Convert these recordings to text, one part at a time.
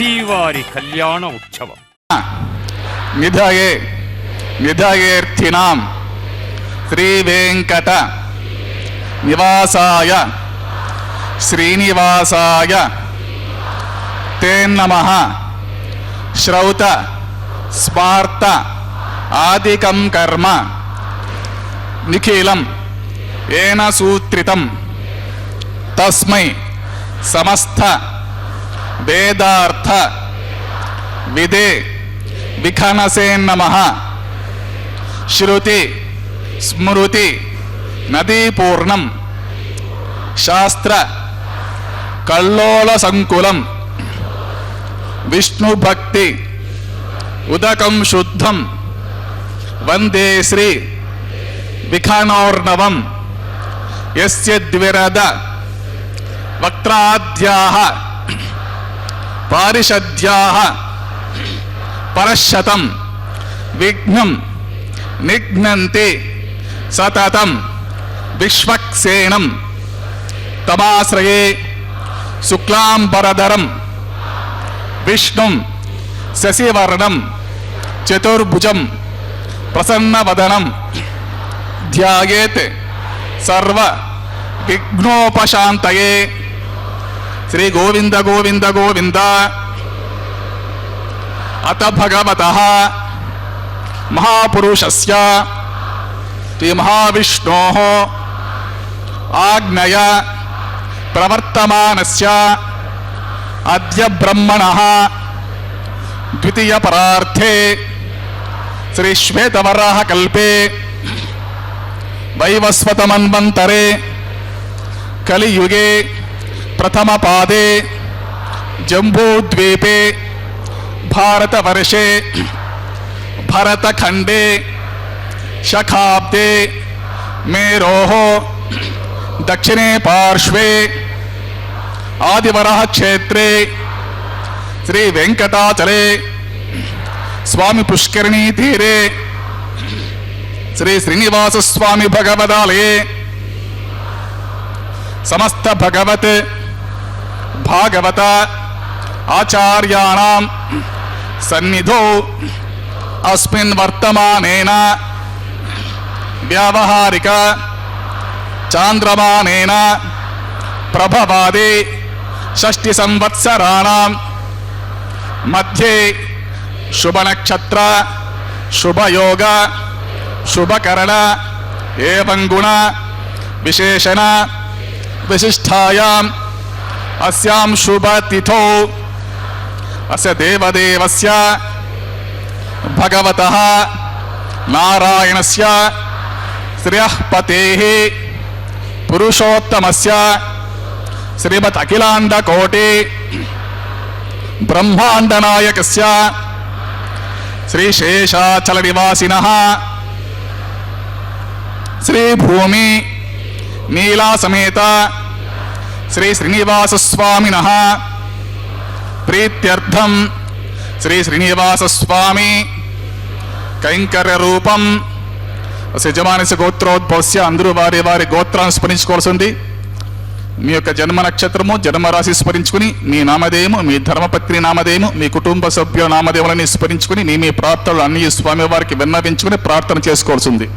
శ్రీవారి కళ్యాణ ఉత్సవం. నిధయే నిధయేర్థినాం శ్రీ వెంకట నివాసాయ శ్రీనివాసాయ తే నమః. శ్రౌత స్మార్త ఆదికం కర్మ నిఖిలం ఏన సూత్రితం తస్మై సమస్త వేదార్థ విదే విఖనసే నమః. శృతి స్మృతి నదీపూర్ణం శాస్త్ర కల్లోల సంకులం విష్ణుభక్తి ఉదకం శుద్ధం వందే శ్రీ విఖనోర్ణవం. యస్య ద్విరద వక్త్రాద్యాః పారిషద్యాః పరశతం విఘ్నం నిఘ్నంతి సతతం విశ్వక్సేనం తమాశ్రయే. శుక్లాంబరధరం విష్ణుం శశివర్ణం చతుర్భుజం ప్రసన్నవదనం ధ్యాయేత్ సర్వ విఘ్నోపశాంతయే. శ్రీ గోవింద గోవింద గోవింద. అత భగవతః మహాపురుషస్య శ్రీ మహావిష్ణోః ఆజ్ఞయ ప్రవర్తమానస్య అద్య బ్రహ్మణః ద్వితీయ పరార్థే శ్రీ శ్వేతవరాహ కల్పే వైవస్వత మన్వంతరే కలియుగే ప్రథమ పాదే జంబూద్వీపే భారతవర్షే భరతఖండే శకాబ్దే మేరోః దక్షిణే పార్శ్వే ఆదివరః క్షేత్రే శ్రీ వెంకటాచలే స్వామి పుష్కరిణీ తీరే శ్రీ శ్రీనివాస స్వామి భగవదాలయే సమస్త భగవత్ భాగవత ఆచార్యాణాం సన్నిధౌ అస్మిన్ వర్తమానేన వ్యావహారిక చాంద్రమానేన ప్రభవాది షష్ఠి సంవత్సరాణాం మధ్యే శుభనక్షత్ర శుభయోగ శుభకరణ ఏవం గుణ విశేషణ విశిష్టాయాం అస్యాం శుభతిథౌ అస్య దేవదేవస్య భగవతః నారాయణస్య శ్రియః పతేః పురుషోత్తమస్య శ్రీమద్ అఖిలాండ కోటి బ్రహ్మాండ నాయకస్య శ్రీ శేషాచల నివాసినః శ్రీ భూమి నీలా సమేత శ్రీ శ్రీనివాస స్వామినః ప్రీత్యర్థం శ్రీ శ్రీనివాస స్వామి కైంకర్య రూపం యజమానస్య గోత్రోద్భవస్య. అందరూ వారి వారి గోత్రాన్ని స్మరించుకోవాల్సింది. మీ యొక్క జన్మ నక్షత్రము జన్మరాశి స్మరించుకుని మీ నామధేయము మీ ధర్మపత్ని నామధేయము మీ కుటుంబ సభ్యుల నామధేయములని స్మరించుకుని మీ ప్రార్థనలు అన్ని స్వామి వారికి విన్నవించుకుని ప్రార్థన చేసుకోవాల్సింది.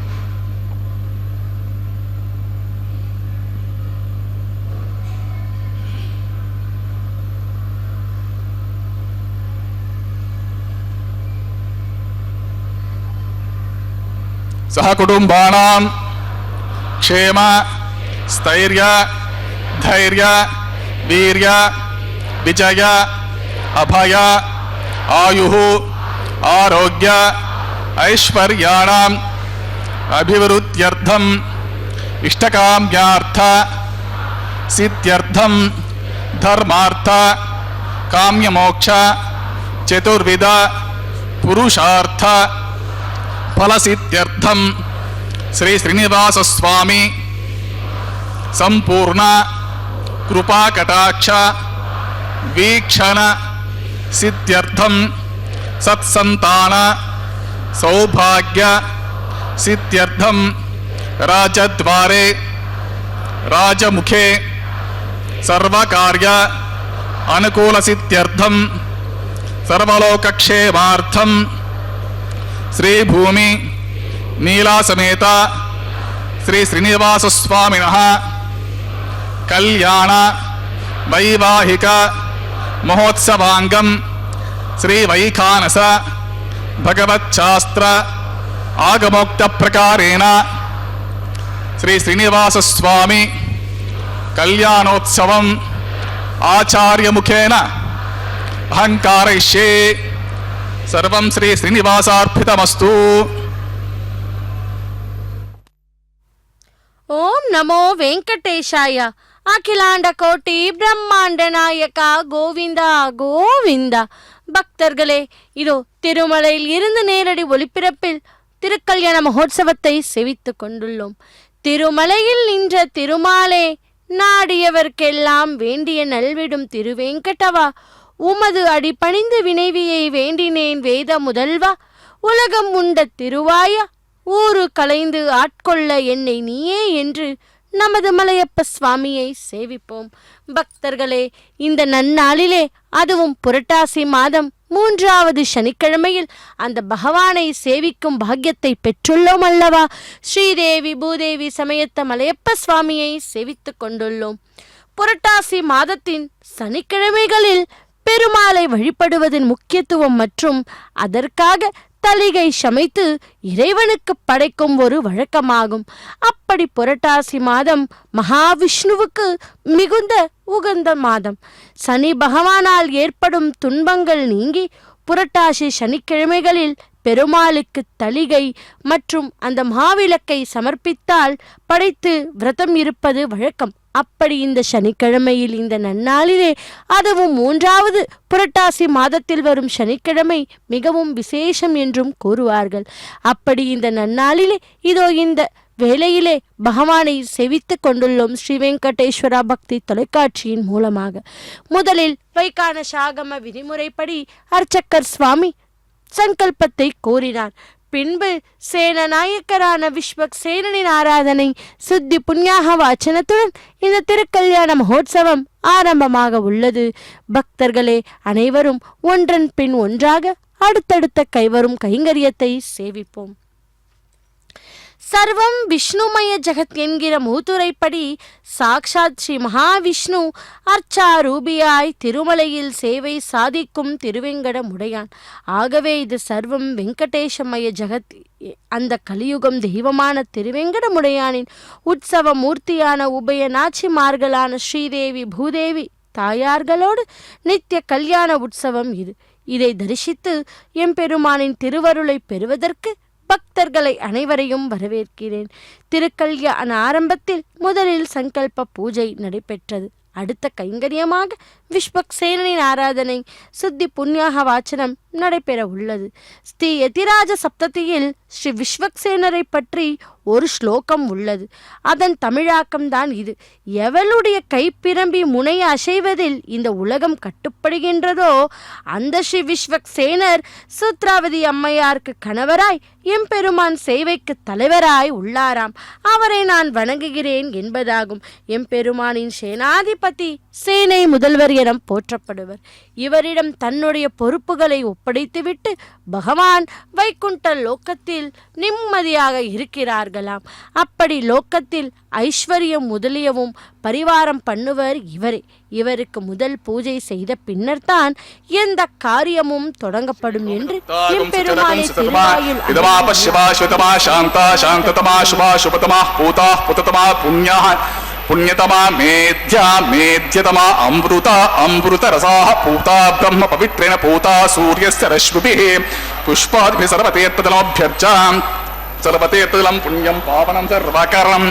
సహ కుటుంబానాం క్షేమ స్థైర్య ధైర్య వీర్య విజయ అభయ ఆయు ఆరోగ్య ఐశ్వర్యాణం అభివృద్ధ్యర్థం ఇష్టకామ్యార్థ సిద్ధ్యర్థం ధర్మార్థ కామ్యమోక్ష చతుర్విధ పురుషార్థ ఫలసిద్ధ్యర్థం శ్రీ శ్రీనివాస స్వామి సంపూర్ణ కృపాకటాక్ష వీక్షణ సిద్ధ్యర్థం సత్సంతాన సౌభాగ్య సిద్ధ్యర్థం రాజద్వారే రాజముఖే సర్వకార్య అనుకూల సిద్ధ్యర్థం सर्वलोकक्षेमार्थं श्रीभूमि नीलासमेत श्री श्रीनिवासस्वामिनः कल्याण वैवाहिक महोत्सवांगं श्री वैखानस भगवच्छास्त्र आगमोक्त प्रकारेण श्री श्रीनिवास स्वामी कल्याणोत्सवम् आचार्य मुखेन अहंकारयिष्ये। सर्वं श्री श्रीनिवासार्पितमस्तु। ओम नमो वेंकटेशाय। அகிலாண்ட கோட்டி பிரம்மாண்ட நாயகா கோவிந்தா கோவிந்தா. பக்தர்களே, இதோ திருமலையில் இருந்து நேரடி ஒளிபரப்பில் திருக்கல்யாண மகோத்சவத்தை செவித்துக் கொண்டுள்ளோம். திருமலையில் நின்ற திருமாலே, நாடியவர்க்கெல்லாம் வேண்டிய நல்விடும் திருவேங்கடவா, உமது அடிபணிந்து வினைவியை வேண்டினேன் வேத முதல்வா, உலகம் உண்ட திருவாயா, ஊரு கலைந்து ஆட்கொள்ள என்னை நீயே என்று நமது மலையப்ப சுவாமியை சேவிப்போம். பக்தர்களே, இந்த நன்னாளிலே, அதுவும் புரட்டாசி மாதம் 3வது சனிக்கிழமையில் அந்த பகவானை சேவிக்கும் பாக்கியத்தை பெற்றுள்ளோம் அல்லவா? ஸ்ரீதேவி பூதேவி சமயத்த மலையப்ப சுவாமியை சேவித்துக் கொண்டுள்ளோம். புரட்டாசி மாதத்தின் சனிக்கிழமைகளில் பெருமாளை வழிபடுவதன் முக்கியத்துவம் மற்றும் அதற்காக தளிகை சமைத்து இறைவனுக்கு படைக்கும் ஒரு வழக்கமாகும். அப்படி புரட்டாசி மாதம் மகாவிஷ்ணுவுக்கு மிகுந்த உகந்த மாதம். சனி பகவானால் ஏற்படும் துன்பங்கள் நீங்கி புரட்டாசி சனிக்கிழமைகளில் பெருமாளுக்கு தளிகை மற்றும் அந்த மாவிளக்கை சமர்ப்பித்தால் படைத்து விரதம் இருப்பது வழக்கம். அப்படி இந்த சனிக்கிழமையில், இந்த நன்னாளிலே, அதுவும் 3வது புரட்டாசி மாதத்தில் வரும் சனிக்கிழமை மிகவும் விசேஷம் என்றும் கூறுவார்கள். அப்படி இந்த நன்னாளிலே, இதோ இந்த வேளையிலே பகவானை செவித்து கொண்டுள்ளோம் ஸ்ரீ வெங்கடேஸ்வரா பக்தி தொலைக்காட்சியின் மூலமாக. முதலில் வைகான சாகம விதிமுறைப்படி அர்ச்சகர் சுவாமி சங்கல்பத்தை கூறினார். பின்பு சேனநாயக்கரான விஸ்வக்சேனனின் ஆராதனை சுத்தி புண்ணியாக வாச்சனத்துடன் இந்த திருக்கல்யாண மகோத்சவம் ஆரம்பமாக உள்ளது. பக்தர்களே, அனைவரும் ஒன்றன் பின் ஒன்றாக அடுத்தடுத்த கைவரும் கைங்கரியத்தை சேவிப்போம். சர்வம் விஷ்ணுமய ஜகத் என்கிற மூத்துரைப்படி சாக்ஷாத் ஸ்ரீ மகாவிஷ்ணு அர்ச்சாரூபியாய் திருமலையில் சேவை சாதிக்கும் திருவெங்கடமுடையான். ஆகவே இது சர்வம் வெங்கடேஷமய ஜகத், அந்த கலியுகம் தெய்வமான திருவெங்கடமுடையானின் உற்சவ மூர்த்தியான உபய நாச்சிமார்களான ஸ்ரீதேவி பூதேவி தாயார்களோடு நித்திய கல்யாண உற்சவம் இது. இதை தரிசித்து எம்பெருமானின் திருவருளை பெறுவதற்கு பக்தர்களை அனைவரையும் வரவேற்கிறேன். திருக்கல்யாண ஆரம்பத்தில் முதலில் சங்கல்ப பூஜை நடைபெற்றது. அடுத்த கைங்கரியமாக விஸ்வக்சேனனின் ஆராதனை சுத்தி புண்ணியாக வாச்சனம் நடைபெற உள்ளது. ஸ்ரீ யதிராஜ சப்ததியில் ஸ்ரீ விஸ்வக்சேனரை பற்றி ஒரு ஸ்லோகம் உள்ளது. அதன் தமிழாக்கம்தான் இது. எவளுடைய கைப்பிரம்பி முனை அசைவதில் இந்த உலகம் கட்டுப்படுகின்றதோ அந்த ஸ்ரீ விஸ்வக்சேனர் சூத்ராவதி அம்மையாருக்கு கணவராய் எம்பெருமான் சேவைக்கு தலைவராய் உள்ளாராம். அவரை நான் வணங்குகிறேன் என்பதாகும். எம்பெருமானின் சேனாதிபதி, சேனை முதல்வர் என போற்றப்படுவர். இவரிடம் தன்னுடைய பொறுப்புகளை ஒப்படைத்துவிட்டு பகவான் வைகுண்ட லோக்கத்தில் நிம்மதியாக இருக்கிறார்களாம். அப்படி லோக்கத்தில் ஐஸ்வர்யம் முதலியவும் பரிவாரம் பண்ணுவர் இவரே. இவருக்கு முதல் பூஜை செய்த பின்னர் தான் எந்த காரியமும் தொடங்கப்படும் என்று எம்பெருமானை திருவாயில் पुण्यतमा मेध्या मेध्यतमा अमृता अमृत रसाः पूता ब्रह्म पवित्रेण पूता सूर्यस्य रश्मिभिः पुष्पादिभिः सर्वतीर्थजलोभ्यर्चाम् सर्वतीर्थजलं पुण्यं पावनं सर्वकरणं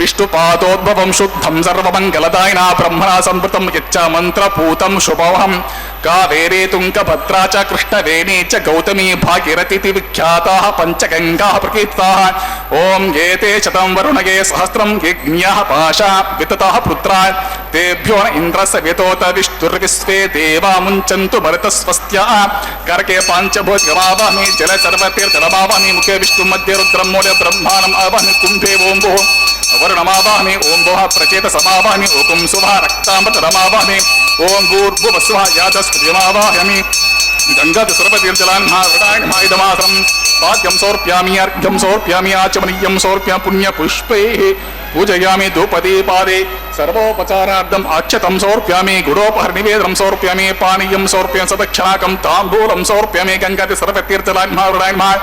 विष्णुपादोद्भवं शुद्धं सर्वमङ्गलदायिना ब्रह्मणा संवृतं यच्च मन्त्रपूतं शुभवहं कावेरी तुङ्गभद्रा च कृष्णवेणी च गौतमी भागीरथीति विख्याताः पञ्चगङ्गाः प्रकीर्ताः ॐ एते शतं वरुणगे सहस्रं यज्ञाः पाशा वितताः पुत्रा तेभ्यो न इन्द्रस्य वितोत विष्णुर्विश्वे देवा मुञ्चन्तु मरुतस्वस्त्याः करके पाञ्चभुजमावाहमि जल सर्वतीर्थमावाहमि मुखे विष्णुमध्ये रुद्रं मूले ब्रह्माणम् आवाहमि कुम्भे ओं भुः वरुणमावाहमि ओं भुः प्रचेतसमावाहमि ओं सुभा रक्तामृतरमावाहमि ओं भूर्भुवस्वः यादस्पतिमावाहमि गंगाति सर्वतीर्थजलान्मायदमासनं पाद्यं समर्पयामि अर्घ्यं समर्पयामि आचमनीयं समर्पयामि पुण्यपुष्पैः पूजयामि धूपदीपादे सर्वोपचारार्थम् अक्षतं समर्पयामि गुडोपहरनिवेदनं समर्पयामि पानीयं समर्पयामि सदक्षिणाकं ताम्बूलं समर्पयामि गंगाति सर्वतीर्थजलान्माय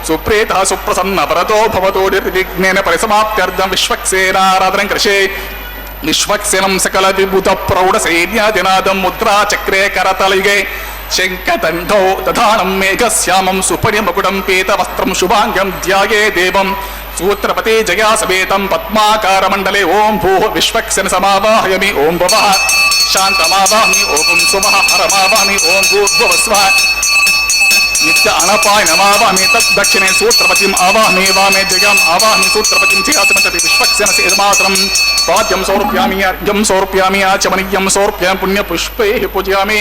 सुप्रीतः सुप्रसन्न परतो भवतो निर्विघ्नेन परिसमाप्त्यर्थं विश्वक्सेनाराधनं कृषे विश्वक्सेनं सकल विभूत प्रौढ़ सैन्यादिनादं मुद्रा चक्रे करतलिगे शंखदंडौ दधानं मेघश्यामं सुपरिमकुटं पीतवस्त्रं शुभांगं ध्याये देवं सूत्रपते जया समेतं पद्माकारमण्डले ओं भूः विश्वक्सेन समावाहयामि ओं भवः शान्तमावाहमि ओं सुमः हरमावाहमि ओं भूर्भुवस्वः नित्य अनपाय नमावाहमि तद्दक्षिणे सूत्रपतिम् आवाहमि वामे जयाम् आवाहमि सूत्रपतिं जयासमन्तति विश्वक्सेन सेदमातरं पाद्यं समर्पयामि अर्घ्यं समर्पयामि आचमनीयं समर्पयामि पुण्यपुष्पैः पूजयामि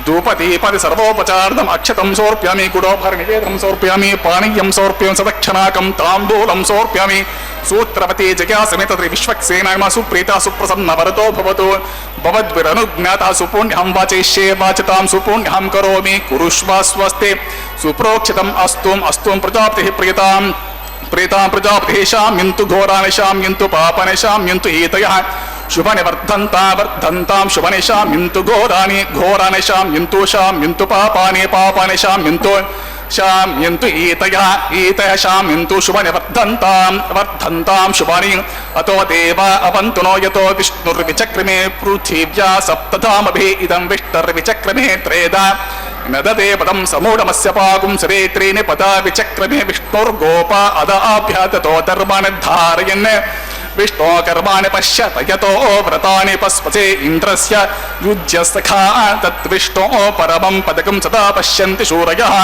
धूपदीपादि सर्वोपचारार्थम् अक्षतं समर्पयामि गुडोपहरनिवेदनं समर्पयामि पानीयं समर्पयामि सदक्षिणाकं ताम्बूलं समर्पयामि सूत्रपते जयासमेत विश्वक्सेनाय सुप्रीता सुप्रसन्न वरतो भवतु भवद्भिरनुज्ञातः सुपुण्यहं वाचयिष्ये वाचतां सुपुण्यहं करोमि कुरुष्व स्वस्ते सुप्रोक्षितम् अस्तुं प्रजापतिः प्रीतां प्रजापतिः शाम्यन्तु घोराणि शाम्यन्तु पापानि शाम्यन्तु एतयः शुभनि वर्धन्तां शुभनि शाम्यन्तु घोराणि शाम्यन्तु पापानि शाम्यन्तु एतयः शाम्यन्तु शुभनि वर्धन्तां शुभानि अतो देवा अवन्तु नो यतो विष्णुर्विचक्रमे पृथिव्या सप्तधामभिः इदं विष्णुर्विचक्रमे त्रेधा नदते पदं समूढमस्य पाकुं सरे त्रीणि पदा विचक्रमे विष्णुर्गोपा अदाभ्याततो धर्माणि धारयन् विष्णो कर्माणि पश्यत यतो व्रतानि पस्पसे इन्द्रस्य युज्य सखा तद्विष्णो परमं पदकं सदा पश्यन्ति शूरयः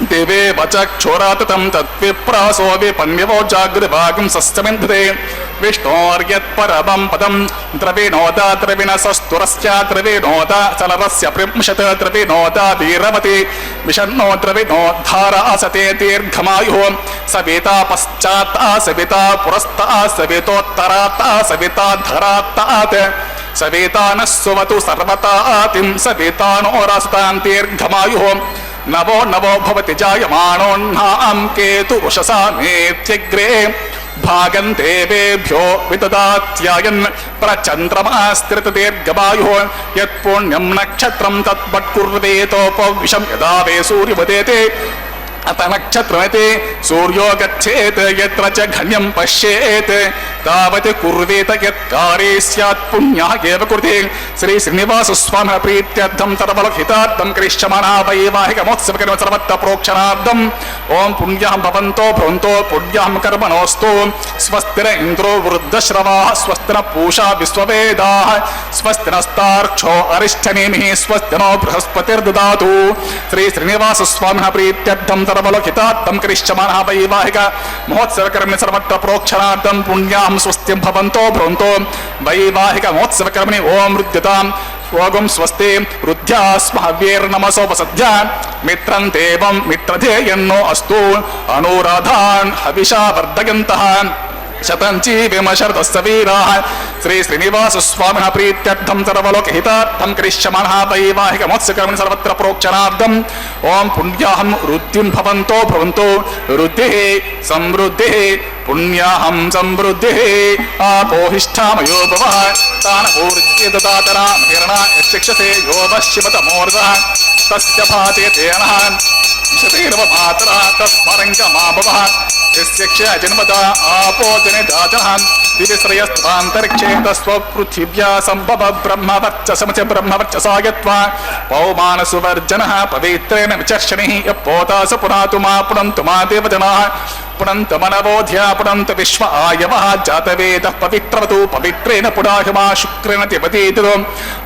देवे वचक्षोराततं तद्विप्रासो विपन्यवो जागृभागं सस्यमिन्धते विष्णोर्यत्परमं पदं द्रविणोदा द्रविणसस्तुरस्य द्रविणोदा चलरस्य प्रिंशत् द्रविणोदा वीरवति विषण्णो द्रविणोद्धारा सते दीर्घमायुः सविता पश्चात्ता सविता पुरस्ता सवितोत्तरात्ता सविता धरात्तात् सविता नः सुवतु सर्वतातिं सविता नो रासतां दीर्घमायुः नवो नवो भवति जायमानोऽह्नां केतु उषसा नेत्यग्रे भागं देवेभ्यो विददात्यायन् प्रचन्द्रमास्त्रितदीर्घमायुः यत्पुण्यं नक्षत्रं तद्वत्कुर्वेतोपविशं यदा वे सूर्योदयते अत नक्षत्रमते सूर्यो गच्छेत् यत्र च घन्यं पश्येत् तावत् कुर्वेत यत्कार्ये स्यात् पुण्यः एव कुरुते श्री श्रीनिवासस्वामिनः प्रीत्यर्थं सर्वलोकहितार्थं करिष्यमाणः वैवाहिकमहोत्सवकर्म सर्वत्र प्रोक्षणार्थम् ओं पुण्यः भवन्तो भवन्तो पुण्यः कर्मणोऽस्तु स्वस्तिर इन्द्रो वृद्धश्रवाः स्वस्तिर पूषा विश्ववेदाः स्वस्ति नस्तार्क्ष्यो अरिष्ठनेमिः स्वस्ति नो बृहस्पतिर्ददातु श्री श्रीनिवासस्वामिनः प्रीत्यर्थं सर्वलोकहितार्थं करिष्यमाणः वैवाहिक महोत्सवकर्मणि सर्वत्र प्रोक्षणार्थं पुण्यां स्वस्ति भवन्तो भवन्तो वैवाहिक महोत्सवकर्मणि ओं रुद्यतां स्वगं स्वस्ति रुद्ध्यास्महव्यैर्नमसोपसद्ध्या मित्रं देवं मित्रधेयन्नो अस्तु अनुराधान् हविषा वर्धयन्तः शतञ्जीविमशरदस्य वीराः श्री श्रीनिवासस्वामिनः प्रीत्यर्थं सर्वलोकहितार्थं करिष्यमाणः वैवाहिक महोत्सवकर्मणि सर्वत्र प्रोक्षणार्थम् ओं पुण्याहं रुद्धिं भवन्तो भवन्तो रुद्धिः समृद्धिः पुण्याहं समृद्धिः आपोहिष्ठामयो भवः तानपूर्जे ददातना हिरणा यच्छिक्षसे यो वश्यवतमोर्धः तस्य भाते तेनः शतेर्वमातरा तस्मरङ्गमाभवः यस्य जन्मदा आपो जनिदाजः दिविश्रयस्त्वान्तरिक्षे तस्वपृथिव्या सम्भव ब्रह्मवर्चसमच ब्रह्मवर्चसा यत्वा पौमानसुवर्जनः पवित्रेण विचर्षणिः यप्पोता स पुनातु मा पुनन्तु मा देवजनाः पुनन्त मनवोध्या पुनन्त विश्व आयवः जातवेदः पवित्रवतु पवित्रेण पुडाहिमा शुक्रेण तिपतीतिरो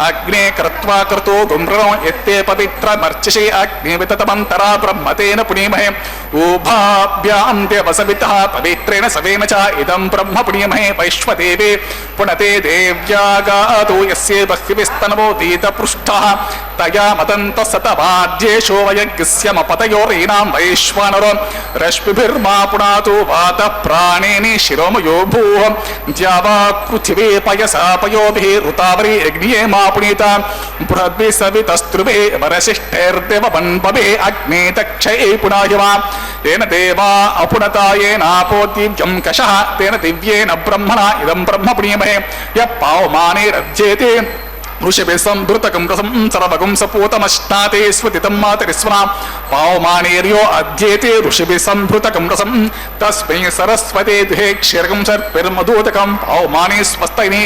अग्ने कृत्वा कृतो गुम्रणो यत्ते पवित्रमर्चिषे अग्ने विततमन्तरा ब्रह्मतेन पुनीमहे उभाभ्यां देवसवितः पवित्रेण सवेन च इदं ब्रह्म पुनीमहे वैश्वदेवे पुनते देव्यागातो यस्य बह्विस्तनवो दीतपृष्ठः तया मतन्त सतवाद्येषो वयज्ञस्यमपतयोरीणां वैश्वानरो रश्मिभिर्मा पुनातु वातः प्राणेनि शिरोमयो भूः द्यावा पृथिवी पयसा पयोभिः ऋतावरी अग्निये मा पुनीता बृहद्भिः सवितस्त्रुभिः वरसिष्ठैर्देववन्पभिः अग्ने तक्षये पुनाहिवा येन देवा अपुनता येनापो दिव्यं कषः तेन दिव्येन ब्रह्मणा इदं ब्रह्म पुनीमहे यः पावमानेरज्येते ऋषिभिः संभृतकं रसं सर्वगं सपूतमश्नाते स्वतितं मातरिस्वना पावमानेर्यो अध्येते ऋषिभिः संभृतकं रसं तस्मै सरस्वते दुहे क्षीरकं सर्पिर्मधूतकं पावमाने स्वस्तैने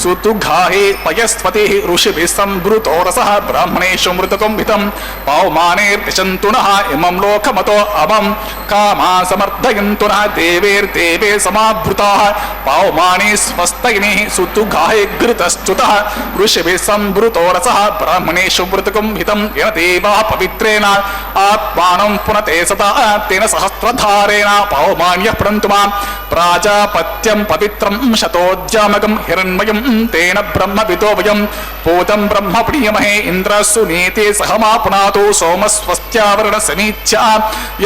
सुतुघाहे पयस्वतिः ऋषिभिः संभृतो रसः ब्राह्मणेषु मृतकं हितं पावमानेर्दिशन्तु नः इमं लोकमतो अमं कामा समर्थयन्तु नः देवेर्देवे समाभृताः पावमाने स्वस्तैने सुतुघाहे घृतश्च्युतः ऋषिभिः संभृतो रसः ब्राह्मणेषु मृतकं हितं येन देवाः पवित्रेण आत्मानं पुनते सता तेन सहस्रधारेण पावमान्यः पुनन्तु मां प्राजापत्यं पवित्रं शतोज्जामकं हिरण्मयं तेन ब्रह्मविदो वयं पूतं ब्रह्म प्रियमहे इन्द्रस्सु नीते सह मा पुनातो सोमस्वस्त्यावरण समीच्या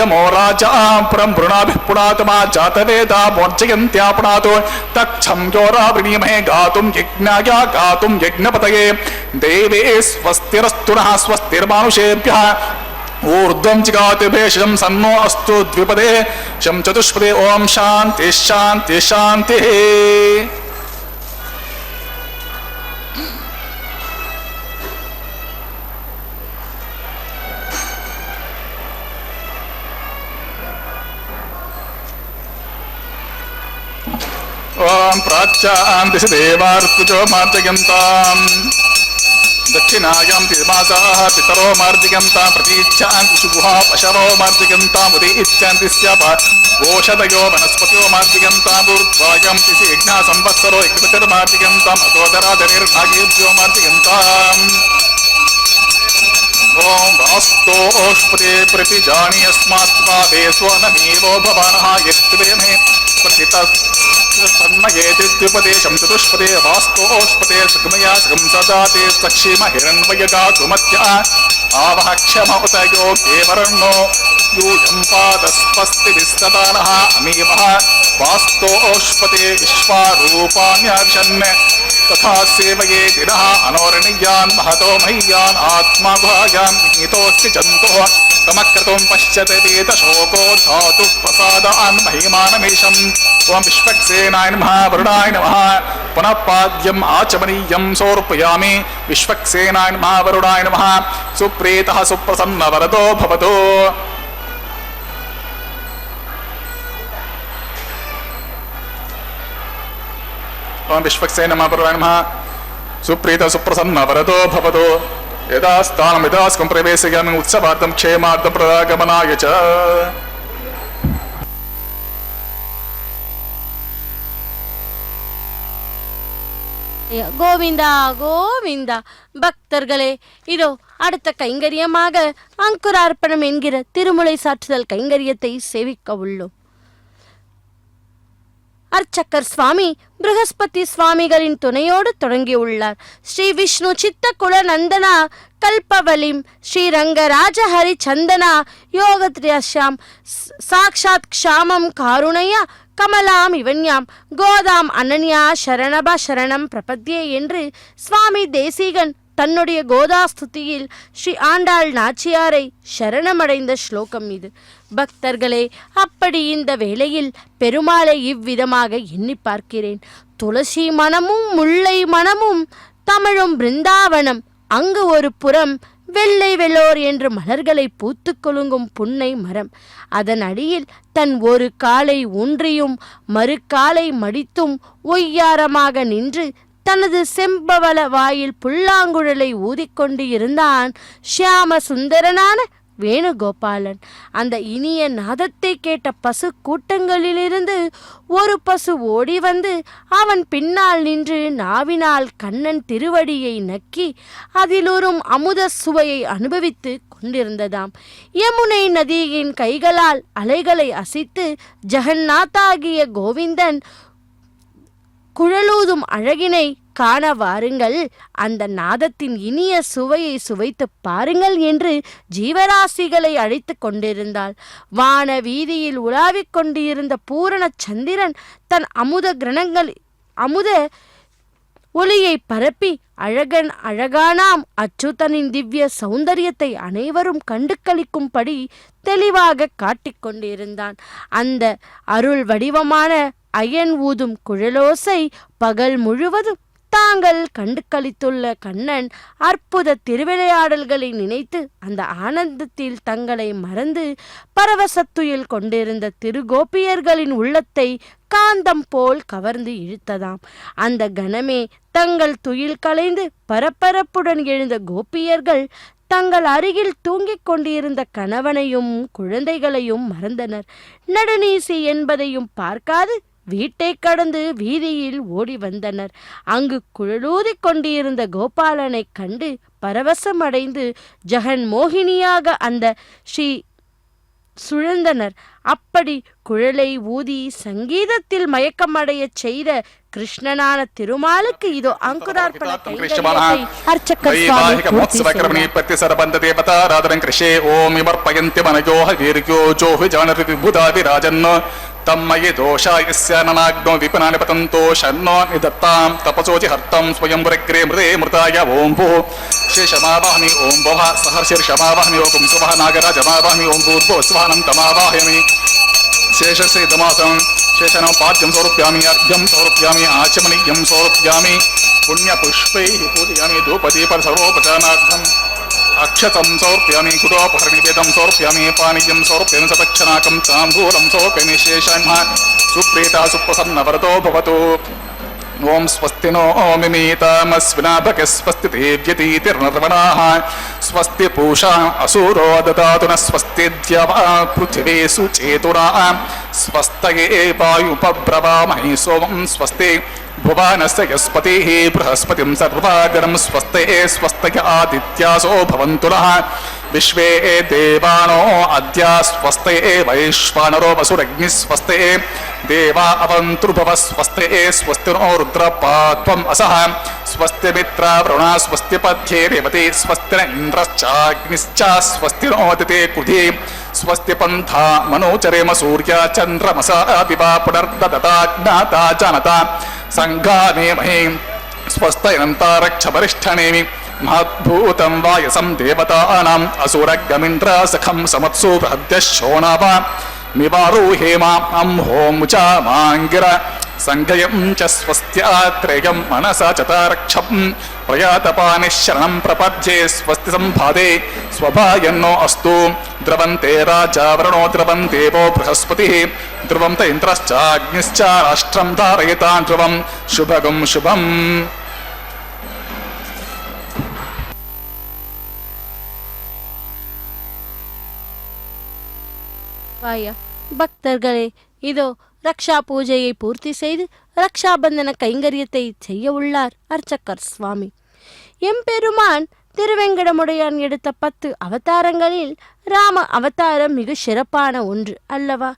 यमो राजा पुरं वृणाभिः पुनातमा जातवेदा मोर्जयन्त्या पुनातो तक्षं योरा प्रियमहे गातुं यज्ञाय गातुं यज्ञपतये देवे स्वस्तिरस्तु नः स्वस्तिर्मानुषेभ्यः ऊर्ध्वं जिगाति भेषजं सन्नो अस्तु द्विपदे शं चतुष्पदे ओम शांति शांति शांतिः ओम प्राच्यां दिशि देवार्तुजो मार्जयन्ताम् दक्षिणायां तिमासाः पितरो मार्जयन्तां प्रतीच्छान्ति शुभुः पशवो मार्जयन्ताम् उदीच्छान्ति स्याप ओषधयो वनस्पतियो मार्जयन्ताम् ऊर्ध्वायां तिसि यज्ञः संवत्सरो यज्ञतिर्मार्जयन्ताम् अतोदराधरेर्भागेभ्यो मार्जयन्ताम् ओम वास्तोष्पदे प्रतिजानि अस्मात्पादे स्वनमेवो भवानः यत्त्वेमे प्रतितन्मयेतिद्युपदेशं चतुष्पदे वास्तोष्पदे सुगमया सुगं सदाते सक्षीम हिरण्मयगातुमत्या आवह क्षम उत योगे वरण्णो यूयं पादस्पस्तिभिस्तदानः अमीवः वास्तोष्पदे विश्वारूपाण्यर्षन् तथा सेवये दिनः अनोरणीयान् महतो मह्यान् आत्मा गुहायां निहितोऽस्ति जन्तुः तमक्रतुं पश्यते वेदशोको धातुः प्रसादान् महिमानमीशम् ओम विश्वक्सेनाय नमः वरुणाय नमः पुनः पाद्यम् आचमनीयं समर्पयामि विश्वक्सेनाय नमः वरुणाय नमः सुप्रीतः सुप्रसन्नवरदो भवतु ओम विश्वक्सेनाय नमः वरुणाय नमः सुप्रीतः सुप्रसन्नवरदो भवतु यदा स्थानं यदास्कं प्रवेशयामि उत्सवार्थं क्षेमार्थं प्रदागमनाय च கோவிந்தா கோவிந்தா. பக்தர்களே, இதோ அடுத்த கைங்கரியமாக அங்குரார்ப்பணம் என்கிற திருமுலை சாற்றுதல் கைங்கரியத்தை சேவிக்க உள்ளோம். அர்ச்சக்கர் சுவாமி பிருகஸ்பதி சுவாமிகளின் துணையோடு தொடங்கியுள்ளார். ஸ்ரீ விஷ்ணு சித்த குல நந்தனா கல்பவலிம் ஸ்ரீரங்கராஜ ஹரி சந்தனா யோகத்ரியாம் சாக்ஷாத் க்ஷாமம் காருணையா கமலாம் இவன்யாம் கோதாம் அனன்யா சரணப சரணம் பிரபத்யே என்று சுவாமி தேசிகன் தன்னுடைய கோதாஸ்துதியில் ஸ்ரீ ஆண்டாள் நாச்சியாரை சரணமடைந்த ஸ்லோகம் இது. பக்தர்களே, அப்படி இந்த வேளையில் பெருமாளை இவ்விதமாக எண்ணி பார்க்கிறேன். துளசி மனமும் முல்லை மனமும் தமிழும் பிருந்தாவனம், அங்கு ஒரு புறம் வெள்ளை வெள்ளோர் என்று மலர்களை பூத்து கொலுங்கும் புன்னை மரம், அதன் அடியில் தன் ஒரு காலை ஊன்றியும் மறு காலை மடித்தும் ஒய்யாரமாக நின்று தனது செம்பவள வாயில் புல்லாங்குழலை ஊதிக்கொண்டு இருந்தான் ஷியாம சுந்தரனான வேணுகோபாலன். அந்த இனிய நாதத்தை கேட்ட பசு கூட்டங்களிலிருந்து ஒரு பசு ஓடி வந்து அவன் பின்னால் நின்று நாவினால் கண்ணன் திருவடியை நக்கி அதிலூறும் அமுத சுவையை அனுபவித்து கொண்டிருந்ததாம். யமுனை நதியின் கைகளால் அலைகளை அசைத்து ஜெகநாத்தாகிய கோவிந்தன் குழலூதும் அழகினை காண வாருங்கள், அந்த நாதத்தின் இனிய சுவையை சுவைத்து பாருங்கள் என்று ஜீவராசிகளை அழைத்து கொண்டிருந்தாள். வான வீதியில் உலாவிக் கொண்டிருந்த பூரண சந்திரன் தன் அமுத ஒளியை பரப்பி அழகானாம் அச்சுதனின் திவ்ய சௌந்தரியத்தை அனைவரும் கண்டு களிக்கும்படி தெளிவாக காட்டிக்கொண்டிருந்தான். அந்த அருள் வடிவமான அயன் ஊதும் குழலோசை பகல் முழுவதும் தாங்கள் கண்டு களித்துள்ள கண்ணன் அற்புத திருவிளையாடல்களை நினைத்து அந்த ஆனந்தத்தில் தங்களை மறந்து பரவசத்துயில் கொண்டிருந்த திருகோபியர்களின் உள்ளத்தை காந்தம் போல் கவர்ந்து இழுத்ததாம். அந்த கணமே தங்கள் துயில் கலைந்து பரபரப்புடன் எழுந்த கோபியர்கள் தங்கள் அருகில் தூங்கிக் கொண்டிருந்த கணவனையும் குழந்தைகளையும் மறந்தனர். நடுநீசி என்பதையும் பார்க்காது வீட்டை கடந்து வீதியில் ஓடி வந்தனர். அங்கு குழலூதி கொண்டிருந்த கோபாலனை கண்டு பரவசமடைந்து ஜெகன் மோகினியாக அந்த ஸ்ரீ சுழந்தனர். அப்படி குழலை ஊதி சங்கீதத்தில் மயக்கமடைய செய்த கிருஷ்ணனான திருமாலுக்கு இதோ அங்குரார்ப்பண கைங்கரியத்தை அர்ச்சகர் சுவாமி तन्मये दोषायस्य ननाग्नो विपनानि पतन्तो शन्नो निदत्तां तपसोचि हर्तं स्वयं वरग्रे मृदे मृताय ओं भुः शेषमावाहमि ओं भुवः सहर्षिर्षमावाहमि ओं पुंसवः नागराजमावाहमि ओं भूर्भुवः स्वानन्तमावाहयामि शेषसेदमासं शेषनं पाद्यं समर्पयामि अर्घ्यं समर्पयामि आचमनीयं समर्पयामि पुण्यपुष्पैः पूजयामि धूपदीपसर्वोपचारार्थम् अक्षतं समर्पयामि कुटोपहरणिवेदं समर्पयामि पानीयं समर्पयामि सदक्षनाकं ताम्बूलं समर्पयामि शेषान्ः सुप्रीता सुप्रसन्नवरतो भवतु ओं स्वस्ति नो मिमीतामस्विनाभके स्वस्ति देव्यतीतिर्नर्वणाः स्वस्ति पूषा असूरो ददातु न स्वस्ति द्यवा पृथिवी सुचेतुराः स्वस्तये वायुपब्रवामहि सोमं स्वस्ति भुवनस्य यस्पतिः बृहस्पतिं सर्वागरं स्वस्ते स्वस्तय आदित्यासो भवन्तु नः विश्वे देवानो अद्या स्वस्ते वैश्वानरो वसुरग्निः स्वस्ते देवा अवन्तृभव स्वस्ते स्वस्ति नो रुद्रपात्वम् असः स्वस्ति मित्रावरुणा स्वस्ति पथ्ये रेवते स्वस्ति न इन्द्रश्चाग्निश्च स्वस्ति नो दिते कृधि स्वस्ति पन्था मनोचरेम सूर्या चन्द्रमसा विवा पुनर्ददता ज्ञाता जानता संघानेमहे स्वस्तयन्तारक्षपरिष्ठनेमि महद्भूतं वायसं देवतानाम् असुरगमिन्द्र सखं समत्सु बृहद्यशोणावा मिवारो हेमा होमुचा माङ्गिर संघयं च स्वस्त्यात्रेयं मनसा चतारक्षं प्रयातपानिशरणं प्रपद्ये स्वस्ति संभादे स्वभायन्नो अस्तु द्रवन्ते राजावरणो द्रवन् देवो बृहस्पतिः ध्रुवं त इन्द्रश्चाग्निश्च राष्ट्रं धारयतां ध्रुवं शुभगं शुभम् பக்தர்களே, இதோ ரக்ஷா பூஜையை பூர்த்தி செய்து ரக்ஷாபந்தன கைங்கரியத்தை செய்ய உள்ளார் அர்ச்சகர் சுவாமி. எம்பெருமான் திருவெங்கடமுடையான் எடுத்த 10 அவதாரங்களில் ராம அவதாரம் மிக சிறப்பான ஒன்று அல்லவா?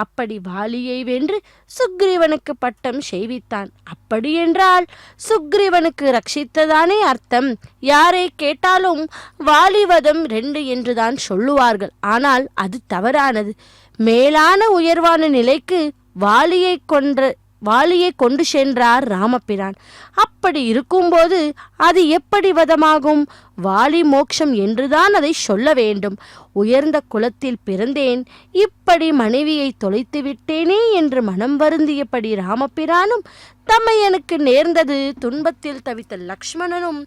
அப்படி வாலியை வென்று சுக்ரீவனுக்கு பட்டம் செய்வித்தான். அப்படி என்றால் சுக்ரீவனுக்கு ரட்சித்ததானே அர்த்தம். யாரை கேட்டாலும் வாலிவதம் 2 என்றுதான் சொல்லுவார்கள். ஆனால் அது தவறானது. மேலான உயர்வான நிலைக்கு வாலியை கொண்டு சென்றார் ராமபிரான். அப்படி இருக்கும்போது அது எப்படி வதமாகும்? வாலி மோட்சம் என்றுதான் அதை சொல்ல வேண்டும். உயர்ந்த குலத்தில் பிறந்தேன், இப்படி மனைவியை தொலைத்து விட்டேனே என்று மனம் வருந்தியபடி ராமபிரானும் தமையனுக்கு நேர்ந்தது துன்பத்தில் தவித்த லக்ஷ்மணனும்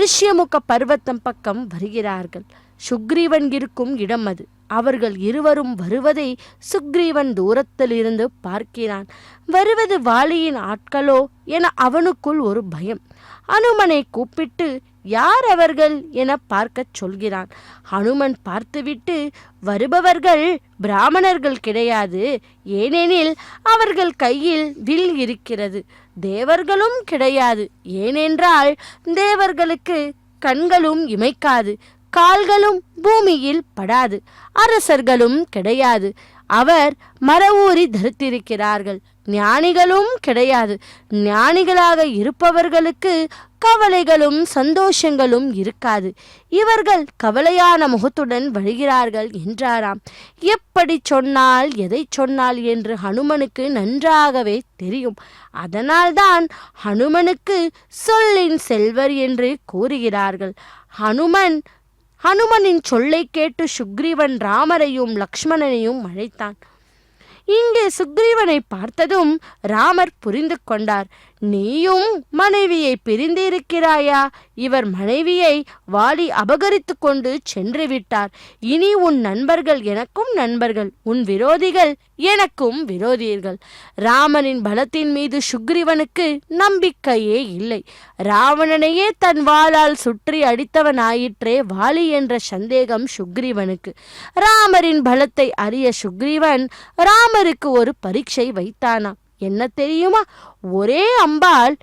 ரிஷ்யமுக பர்வத்தம் பக்கம் வருகிறார்கள். சுக்ரீவன் இருக்கும் இடம் அது. அவர்கள் இருவரும் வருவதை சுக்ரீவன் தூரத்தில் இருந்து பார்க்கிறான். வருவது வாலியின் ஆட்களோ என அவனுக்குள் ஒரு பயம். அனுமனை கூப்பிட்டு யார் அவர்கள் என பார்க்கச் சொல்கிறான். ஹனுமன் பார்த்துவிட்டு, வருபவர்கள் பிராமணர்கள் கிடையாது, ஏனெனில் அவர்கள் கையில் வில் இருக்கிறது. தேவர்களும் கிடையாது, ஏனென்றால் தேவர்களுக்கு கண்களும் இமைக்காது, கால்களும் பூமியில் படாது. அரசர்களும் கிடையாது, அவர் மரவூரி தரித்திருக்கிறார்கள். ஞானிகளும் கிடையாது. ஞானிகளாக இருப்பவர்களுக்கு கவலைகளும் சந்தோஷங்களும் இருக்காது. இவர்கள் கவலையான முகத்துடன் வருகிறார்கள் என்றாராம். எப்படி சொன்னால் எதை சொன்னால் என்று ஹனுமனுக்கு நன்றாகவே தெரியும். அதனால்தான் ஹனுமனுக்கு சொல்லின் செல்வர் என்று கூறுகிறார்கள். ஹனுமனின் சொல்லை கேட்டு சுக்ரீவன் ராமரையும் லக்ஷ்மணனையும் அழைத்தான். இங்கே சுக்ரீவனை பார்த்ததும் ராமர் புரிந்து கொண்டார். நீயும் மனைவியை பிரிந்திருக்கிறாயா? இவர் மனைவியை வாலி அபகரித்து கொண்டு சென்று விட்டார். இனி உன் நண்பர்கள் எனக்கும் நண்பர்கள், உன் விரோதிகள் எனக்கும் விரோதிகள். ராமனின் பலத்தின் மீது சுக்ரீவனுக்கு நம்பிக்கையே இல்லை. ராவணனையே தன் வாளால் சுற்றி அடித்தவனாயிற்றே வாலி என்ற சந்தேகம் சுக்ரீவனுக்கு. ராமரின் பலத்தை அறிய சுக்ரீவன் ராமருக்கு ஒரு பரீட்சை வைத்தானாம். என்ன தெரியுமா? ஒரே அம்பால்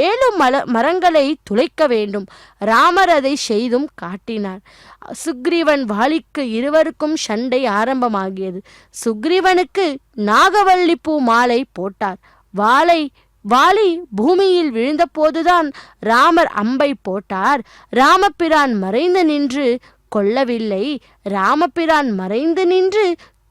7 மரங்களை துளைக்க வேண்டும். ராமர் அதை செய்தும் காட்டினார். சுக்ரீவன் வாலிக்கு இருவருக்கும் சண்டை ஆரம்பமாகியது. சுக்ரீவனுக்கு நாகவல்லி பூ மாலை போட்டார். வாலி பூமியில் விழுந்த போதுதான் ராமர் அம்பை போட்டார். ராமபிரான் மறைந்து நின்று கொல்லவில்லை, ராமபிரான் மறைந்து நின்று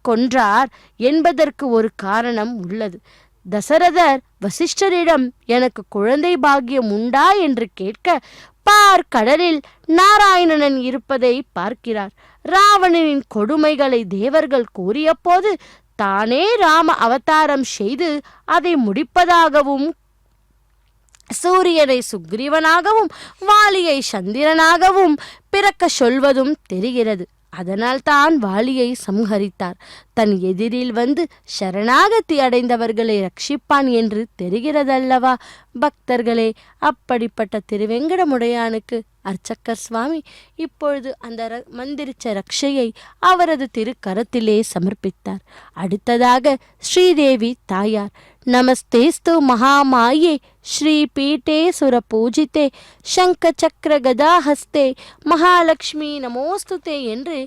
கொன்றார் என்பதற்கு ஒரு காரணம் உள்ளது. தசரதர் வசிஷ்டரிடம் எனக்கு குழந்தை பாக்கியம் உண்டா என்று கேட்க, பார் கடலில் நாராயணன் இருப்பதை பார்க்கிறார். ராவணனின் கொடுமைகளை தேவர்கள் கூறிய போது தானே ராம அவதாரம் செய்து அதை முடிப்பதாகவும், சூரியனை சுக்ரீவனாகவும் வாலியை சந்திரனாகவும் பிறக்க சொல்வதும் தெரிகிறது. அதனால் தான் வாலியை சம்ஹரித்தார். தன் எதிரில் வந்து சரணாகதி அடைந்தவர்களை ரட்சிப்பான் என்று தெரிகிறதல்லவா பக்தர்களே? அப்படிப்பட்ட திருவெங்கடமுடையானுக்கு அர்ச்சக்கர் சுவாமி இப்பொழுது அந்த மந்திரிச்ச ரக்ஷையை அவரது திருக்கரத்திலே சமர்ப்பித்தார். அடுத்ததாக ஸ்ரீதேவி தாயார், நமஸ்தேஸ்து மகாமாயே ஸ்ரீ பீட்டே சுர பூஜித்தே சங்க சக்கர கதாஹஸ்தே மகாலட்சுமி நமோஸ்துதே என்று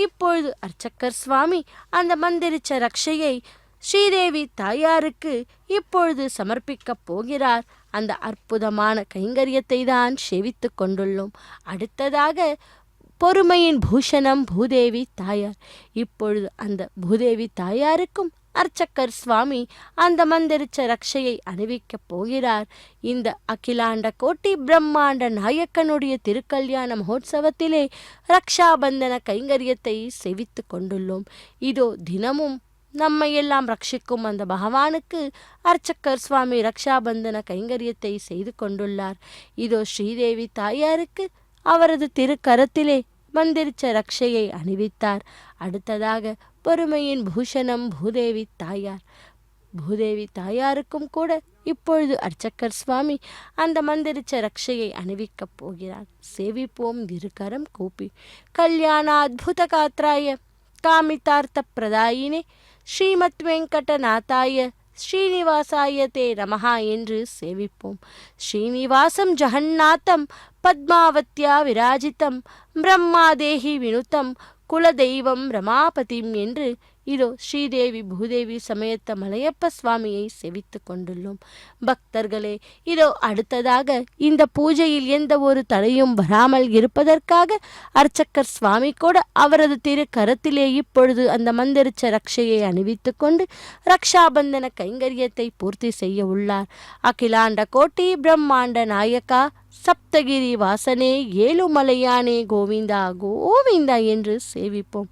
இப்பொழுது அர்ச்சக்கர் சுவாமி அந்த மந்திரிச்ச ரக்ஷையை ஸ்ரீதேவி தாயாருக்கு இப்பொழுது சமர்ப்பிக்கப் போகிறார். அந்த அற்புதமான கைங்கரியத்தை தான் சேவித்து கொண்டுள்ளோம். அடுத்ததாக பொறுமையின் பூஷணம் பூதேவி தாயார். இப்பொழுது அந்த பூதேவி தாயாருக்கும் அர்ச்சக்கர் சுவாமி அந்த மந்திரிச்ச ரக்ஷையை அணிவிக்கப் போகிறார். இந்த அகிலாண்ட கோட்டி பிரம்மாண்ட நாயக்கனுடைய திருக்கல்யாண மகோத்சவத்திலே ரக்ஷாபந்தன கைங்கரியத்தை சேவித்து கொண்டுள்ளோம். இதோ தினமும் நம்மையெல்லாம் ரட்சிக்கும் அந்த பகவானுக்கு அர்ச்சக்கர் சுவாமி ரக்ஷாபந்தன கைங்கரியத்தை செய்து கொண்டுள்ளார். இதோ ஸ்ரீதேவி தாயாருக்கு அவரது திருக்கரத்திலே மந்திரிச்ச ரக்ஷையை அணிவித்தார். அடுத்ததாக பொறுமையின் பூஷணம் பூதேவி தாயார். பூதேவி தாயாருக்கும் கூட இப்பொழுது அர்ச்சக்கர் சுவாமி அந்த மந்திரிச்ச ரக்ஷையை அணிவிக்கப் போகிறார். சேவிப்போம் இருகரம் கூப்பி. கல்யாண அத்புத காத்ராய காமிதார்த்த பிரதாயினே ஸ்ரீமத் வெங்கடநாதாய ஸ்ரீனிவாசாய தே நமஹா என்று சேவிப்போம். ஸ்ரீனிவாசம் ஜெகநாதம் பத்மாவத்யா விராஜிதம் பிரம்மாதேஹி வினுதம் குலதெய்வம் ரமாபதிம் என்று இதோ ஸ்ரீதேவி பூதேவி சமேத்த மலையப்ப சுவாமியை செவித்து கொண்டுள்ளோம். பக்தர்களே, இதோ அடுத்ததாக இந்த பூஜையில் எந்த ஒரு தடையும் வராமல் இருப்பதற்காக அர்ச்சக்கர் சுவாமி கூட அவரது திரு கரத்திலே இப்பொழுது அந்த மந்திரிச்ச ரக்ஷையை அணிவித்து கொண்டு ரக்ஷாபந்தன கைங்கரியத்தை பூர்த்தி செய்ய உள்ளார். அகிலாண்ட கோட்டி பிரம்மாண்ட நாயக்கா சப்தகிரி வாசனே ஏழுமலையானே கோவிந்தா கோவிந்தா என்று சேவிப்போம்.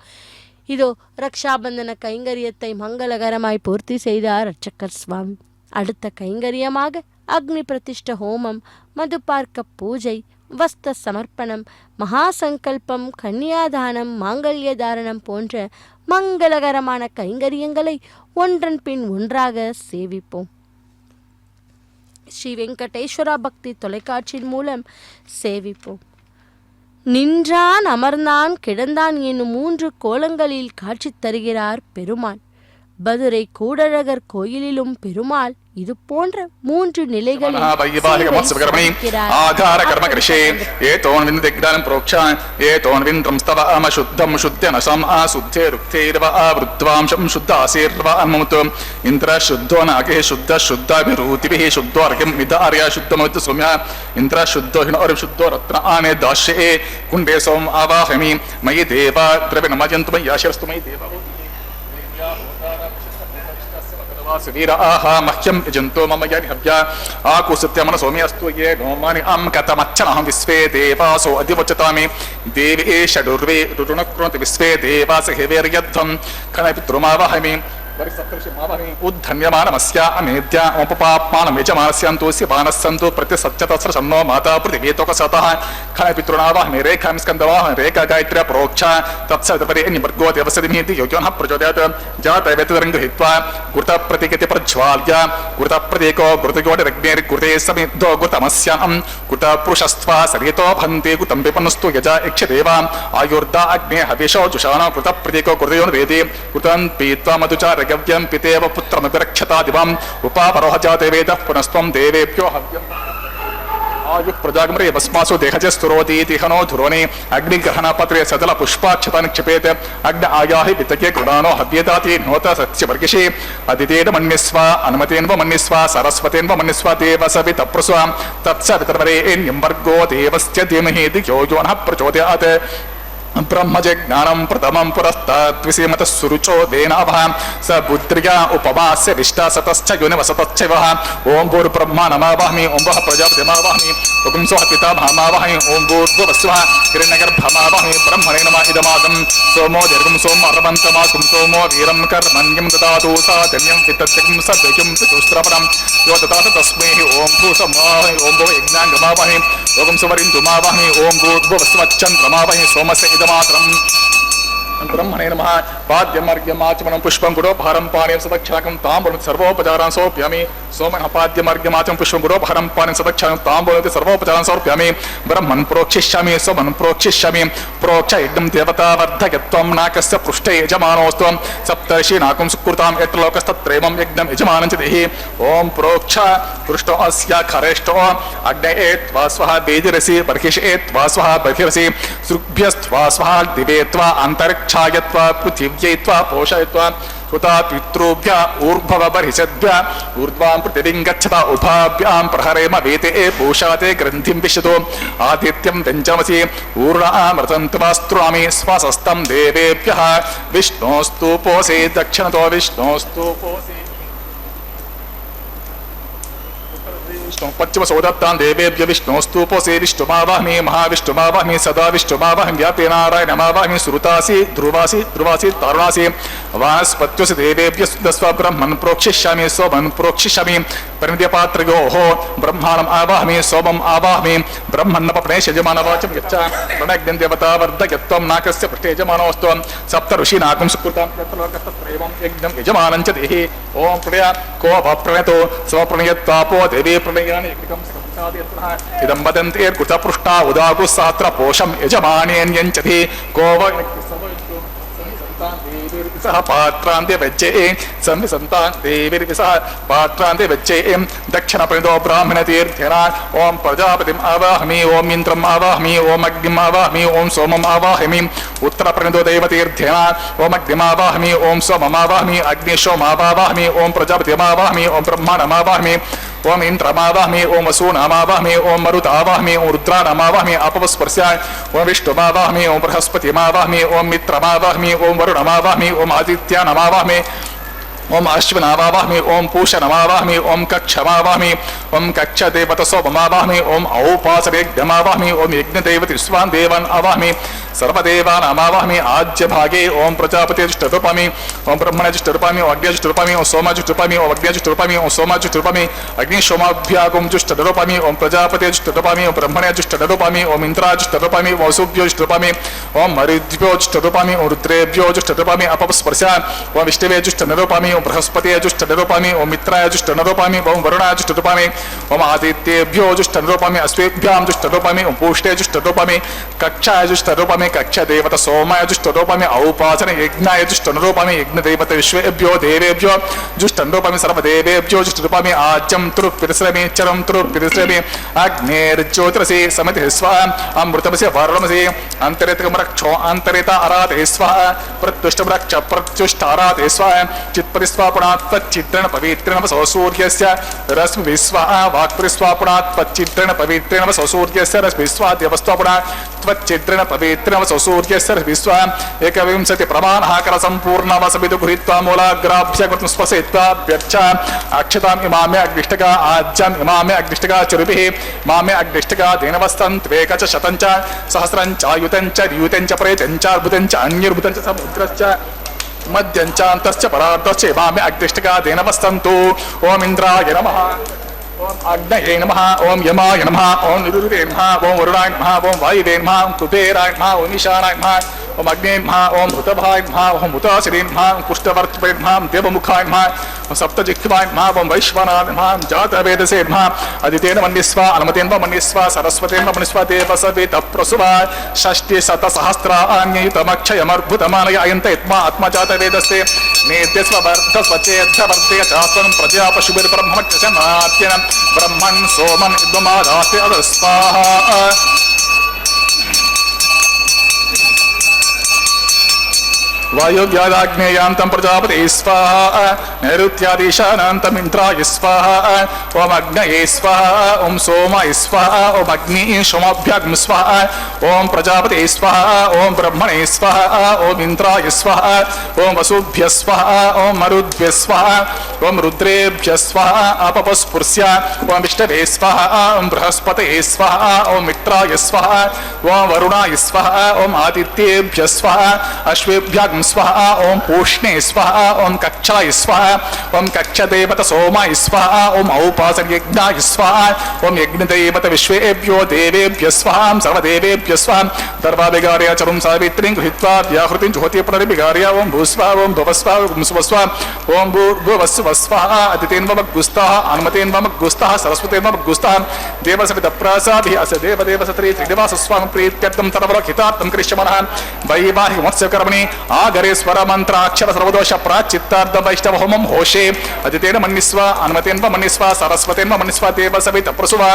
இதோ ரக்ஷாபந்தன கைங்கரியத்தை மங்களகரமாய் பூர்த்தி செய்தார் அர்ச்சக்கர் சுவாமி. அடுத்த கைங்கரியமாக அக்னி பிரதிஷ்ட ஹோமம், மதுபார்க்க பூஜை, வஸ்த சமர்ப்பணம், மகாசங்கல்பம், கன்னியாதானம், மாங்கல்ய தாரணம் போன்ற மங்களகரமான கைங்கரியங்களை ஒன்றன் பின் ஒன்றாக சேவிப்போம். ஸ்ரீ வெங்கடேஸ்வரா பக்தி தொலைக்காட்சியின் மூலம் சேவிப்போம். நின்றான், அமர்ந்தான், கிடந்தான் என்னும் 3 கோலங்களில் காட்சி தருகிறார் பெருமான். மதுரை கூடழகர் கோயிலிலும் பெருமாள் இது போன்ற 3 நிலைகளில் ஆகார கர்ம கிருஷே ஏதோன் விந்திக்னம் ப்ரோக்ஷா ஏதோன் விந்திரம் ஸ்தவ அமசுத்தம் சுத்யனசம் ஆசுத்தே ருக்தேர்வ ஆவృత్వాంశம் சுத்த ஆசீர்வ அமுத்து இந்திர சுத்தோ நாகே சுத்த சுத்தாபிரூதிபிஹ சுத்தோ அர்கம் விதார்யா சுத்தமத் சௌம்யா இந்திர சுத்தோ ஹினோர் சுத்தோ ரத்ன ஆனே தாஷ்யே குண்டே சோம் ஆவாஹமி மயி தேவா த்ரவிணமஜந்து மய்யாஷஸ்து மயி தேவா वीर आहा मह्यम यजन्तो मम यज्ञ आकुसत्यमन सौम्यस्तु ये नोमानि अं कतमच्चनहं विश्वे देवासो अधिवचतामि देवे षडुर्वे ऋणकृणति विश्वे देवास हेवेर्यध्वं खनपितृमावहमि उद्धन्यमानमस्या अमेद्या उपपाप्मानं यजमानस्यन्तोऽस्य बाणस्सन्तु प्रतिसत्यतस्र सन्नो माता पृथिवीतोकसतः खनपितॄणावाहमि रेखां स्कन्दवाहमि रेखा गायत्र्या प्रोक्षा तत्सवितपरे निवर्गो देवसदिमीति योग्योनः प्रचोदयात् जातवेतरं गृहीत्वा कृतप्रतिगति प्रज्वाल्य कृतप्रतीको कृतयोनिरग्नेर्कृते समिद्धो कृतमस्यां कृतपुरुषस्त्वा सरितो भन्ते कृतं विपन्नस्तु यजा यक्षदेवा आयुर्दा अग्ने हविषो जुषाण कृतप्रतीको कृतयोनिरेति कृतं पीत्वा मधुचार गव्यं पितेव पुत्रमपि रक्षता दिवम् उपापरोह जाते वेदः पुनस्त्वं देवेभ्यो हव्यम् आयुः प्रजागमरे भस्मासु देहजे स्तुरोतीति हनो धुरोनि अग्निग्रहणपत्रे सदल पुष्पाक्षता निक्षिपेत् अग्न आयाहि वितके कृणानो हव्येताति नोत सत्यवर्गिषे अदितेन मन्यस्व अनुमतेन्व मन्यस्व सरस्वतेन्व मन्यस्व देवसवितप्रस्व तत्सवितर्वरेण्यं वर्गो देवस्य धीमहि धियो यो नः प्रचोदयात् ब्रह्मजज्ञानं प्रथमं पुरस्ताद्विषीमतः सुरुचो देनाभः स बुद्ध्रिया उपमास्य विष्टा सतश्च युनिवसतश्चैवः ओं भूर्ब्रह्मा नमावाहमि ओं वः प्रजापतिमावाहमि ओं स्वः पितामहमावाहमि ओं भूर्भुवस्वः हिरण्यगर्भमावाहमि ब्रह्मणे नमः इदमागं सोमो दीर्घं सोम अर्वन्तमासुं सोमो वीरं कर्मण्यं ददातु सा धन्यं वितत्यं सद्यं पितुस्त्रपरं यो ददातु तस्मै ओं भूसमावाहमि ओं भुव यज्ञाङ्गमावाहमि ओं सुवरिन्दुमावाहमि ओं भूर्भुवस्वच्छन्द्रमावाहमि सोमस्य इदमात्रम् ब्रह्मणे नमः पाद्यमर्घ्यमाचमनं पुष्पं गुडोपहारं पानीयं सदक्षाकं ताम्बूलं सर्वोपचारान् समर्पयामि सोमः पाद्यमर्घ्यमाचमनं पुष्पं गुडोपहारं पानीयं सदक्षाकं ताम्बूलं सर्वोपचारान् समर्पयामि ब्रह्मन् प्रोक्षिष्यामि सोमन् प्रोक्षिष्यामि प्रोक्ष यज्ञं देवतावर्धयत्वं नाकस्य पृष्ठे यजमानोऽस्त्वं सप्तर्षि नाकं सुकृतां यत्रलोकस्तत्रैवं यज्ञं यजमानं च देहि ओं प्रोक्ष पृष्ठो अस्य खरेष्ठो अग्नये त्वा स्वः वेदिरसि बर्हिषे त्वा स्वः बर्हिरसि सृभ्यस्त्वा स्वः दिवे त्वा अन्तरिक्ष छायत्वा पृथिव्यैत्वा पोषयत्वा कृता पितृभ्य ऊर्ध्व बर्हिषद्भ्य ऊर्ध्वां पृथिवीं गच्छता उभाभ्यां प्रहरेम वेते पूषाते ग्रन्थिं विशतो आदित्यं व्यञ्जमसि ऊर्णामृतन्त्वास्त्रामि स्वसस्तं देवेभ्यः विष्णोस्तु पोषे दक्षिणतो विष्णोस्तु पोषे पश्चिम सौदत्तां देवेभ्य विष्णोस्तूपोषे विष्णुमावाहमि महाविष्णुमावाहमि सदा विष्णुमावाहमि व्यापे नारायणमावाहमि श्रुतासि ध्रुवासि ध्रुवासि तारुणासि वानस्पत्योऽसि देवेभ्य दस्व ब्रह्मन् प्रोक्षिष्यामि सोमन् प्रोक्षिष्यामि परिणितिपात्रयोः ब्रह्माणम् आवाहमि सोमम् आवाहमि ब्रह्मन्नपप्रणेश यजमानवाचं यच्च प्रणग्नं देवतावर्धयत्वं नाकस्य पृष्ठे यजमानोऽस्त्वं सप्त ऋषीनाकं सुकृतां यत्रलोकस्तत्रैवं यज्ञं यजमानं च देहि ओं प्रणय को प्रणयतो स्वप्रणयत्वापो देवी प्रणयानि इदं वदन्तेर्कृतपृष्ठा उदाकुस्सात्र पोषं यजमानेऽन्यञ्चति को सह पात्रान्ते वच्चे संविसन्तां देवीर्विसह पात्रान्ते वच्चे दक्षिण प्रणितो ब्राह्मण तीर्थेना ओं प्रजापतिम् आवाहमि ओं इन्द्रम् आवाहमि ओं अग्निम् आवाहमि ओं सोमम् आवाहमि उत्तर प्रणितो देवतीर्थेना ओं अग्निम् आवाहमि ओं सोमम् आवाहमि अग्निशोमावाहमि ओं प्रजापतिमावाहमि ओं ब्रह्माणमावाहमि ओं इन्द्रमावाहमि ओं वसूनामावाहमि ओं मरुतावाहमि ओं रुद्राणामावाहमि अपवस्पर्श्य ओं विष्णुमावाहमि ओं बृहस्पतिमावाहमि ओं मित्रमावाहमि ओं वरुणमावाहमि ओं आदित्यानमावाहमि ओं अश्विनावाहमि ओं पूषणमावाहमि ओं कक्षमावाहमि ओं कक्षदेवतसोममावाहमि ओं औपासरेग्यमावाहमि ओं यज्ञदेवति स्वान् देवान् आवाहमि सर्वदेवानामावाहमि आज्यभागे ओं प्रजापतिजुष्टरूपामि ओं ब्रह्मणजुष्टरूपामि ओं अग्निजुष्टरूपामि ओं सोमजुष्टरूपामि ओं अग्निजुष्टरूपामि ओं सोमजुष्टरूपामि अग्निशोमाभ्यागुं जुष्टरूपामि ओं प्रजापतिजुष्टरूपामि ओं ब्रह्मणजुष्टरूपामि ओं इन्द्राजुष्टरूपामि ओं सूर्योजुष्टरूपामि ओं मरुद्भ्योजुष्टरूपामि ओं रुद्रेभ्योजुष्टरूपामि अपस्पर्श ओं विष्णुवेजुष्टरूपामि ओम बृहस्पति जुष्ट निरूपामि ओम मित्राय जुष्ट निरूपामि ओम वरुणाय जुष्ट निरूपामि ओम आदित्येभ्यो जुष्ट निरूपामि अश्वेभ्यां जुष्ट निरूपामि ओम पूष्टे जुष्ट निरूपामि कक्षाय जुष्ट निरूपामि कक्ष देवता सोमाय जुष्ट निरूपामि औपासने यज्ञाय जुष्ट निरूपामि यज्ञ देवता विश्वेभ्यो देवेभ्यो जुष्ट निरूपामि सर्वदेवेभ्यो जुष्ट निरूपामि आज्यं तुरु पितृश्रेमि चरं तुरु पितृश्रेमि अग्नेर्ज्योतिरसि समितिः स्वाहा अमृतमसि वर्णमसि अंतरितमरक्षो अंतरिता आराधे स्वाहा प्रत्युष्टमरक्ष प्रत्युष्ट आराधे स्वाहा चित्परिस्वापणात् तच्चित्रेण पवित्रेण वसो सूर्यस्य रश्मि स्वाहा वाक्परिस्वापणात् तच्चित्रेण पवित्रेण वसो सूर्यस्य रश्मि स्वाहा देवस्वापणात् त्वच्चित्रेण पवित्रेण वसो सूर्यस्य रश्मि स्वाहा एकविंशति प्रमाणहाकर सम्पूर्णवसविदु गृहीत्वा मूलाग्राभ्यकृतं स्पर्शयित्वा व्यर्च अक्षताम् इमामे अग्निष्टका आज्याम् इमामे अग्निष्टका चरुभिः मामे अग्निष्टका देनवस्तं त्वेक च शतं च सहस्रं च युतं च द्यूतं च प्रेतं च अर्बुदं च अन्यर्बुदं च समुद्रश्च मध्यं च अन्तश्च परार्धश्च इमामे अग्निष्टका देनवस्तन्तु ओम इंद्राय नमः ओम अग्नये नमः ओम यमाय नमः ओम निरुते नमः ओम वरुणाय नमः ओम वायुवे नमः ओम कुबेराय नमः ओम ईशानाय नमः ओम अग्ने नमः ओम भूतभाय नमः ओम हुताशिरे नमः ओम कुष्ठवर्त्वे नमः ओम देवमुखाय नमः ओम सप्तजिह्वाय नमः ओम वैश्वानराय नमः ओम जातवेदसे नमः अदितेन मन्यस्व अनुमतेन मन्यस्व सरस्वतेन मन्यस्व देवसवितः प्रसुवा षष्टि शतसहस्राण्ययुतमक्षयमर्भुतमानय अयन्त यत्मा आत्मजातवेदस्ते नेत्यस्व वर्धस्वचेद्ध वर्धय चास्वं प्रजा पशुभिर्ब्रह्मत्यशनात्यनं ब्रह्मन् सोमन् इद्वमादास्ते अदस्वाहा वायुव्यादाग्नेयान्तं प्रजापते स्वाहा नैऋत्यादिशानान्तं इन्द्राय स्वाहा ओम अग्नये स्वाहा ओम सोमाय स्वाहा ओम अग्नि सोमाभ्याग्म स्वाहा ओम प्रजापते स्वाहा ओम ब्रह्मणे स्वाहा ओम इंद्राय स्वाहा ओम वसुभ्य स्वाहा ओम मरुद्भ्य स्वाहा ओम रुद्रेभ्य स्वाहा अपपस्पुर्ष्य ओम विष्णवे स्वाहा ओम बृहस्पतये स्वाहा ओम मित्राय स्वाहा ओम वरुणाय स्वाहा ओम आदित्येभ्य स्वाहा अश्वेभ्याग्म स्वाहा ओम पूष्णे स्वाहा ओम कक्षाय स्वाहा ओम कक्षदेवत सोमाय स्वाहा ओम औपासन यज्ञाय स्वाहा ओम यज्ञदेवत विश्वेभ्यो देवेभ्य स्वाहा सर्वदेवेभ्य स्वाहा सर्वाभिगार्य चरुं सावित्रीं गृहीत्वा व्याहृतिं ज्योति पुनरिभिगार्य ओम भूस्वाहा ओम भवस्वाहा ओम सुवस्वाहा ओम भूर्भुवस्वाहा अदितेन वमग्गुस्ताः अनुमतेन वमग्गुस्ताः सरस्वतेन वमग्गुस्ताः देवसवितप्रासाभिः अस्य देवदेवसत्री श्रीनिवासस्वामी प्रीत्यर्थं सर्वलोकहितार्थं करिष्यामः वैवाहिकमोत्सवकर्मणि आगरे स्वरमन्त्राक्षर सर्वदोष प्राचित्तार्ध वैष्णव होमं होशे अदितेन मन्यस्व अनुमतेन मन्यस्व सरस्वतेन मन्यस्व देवसवितः प्रसुवा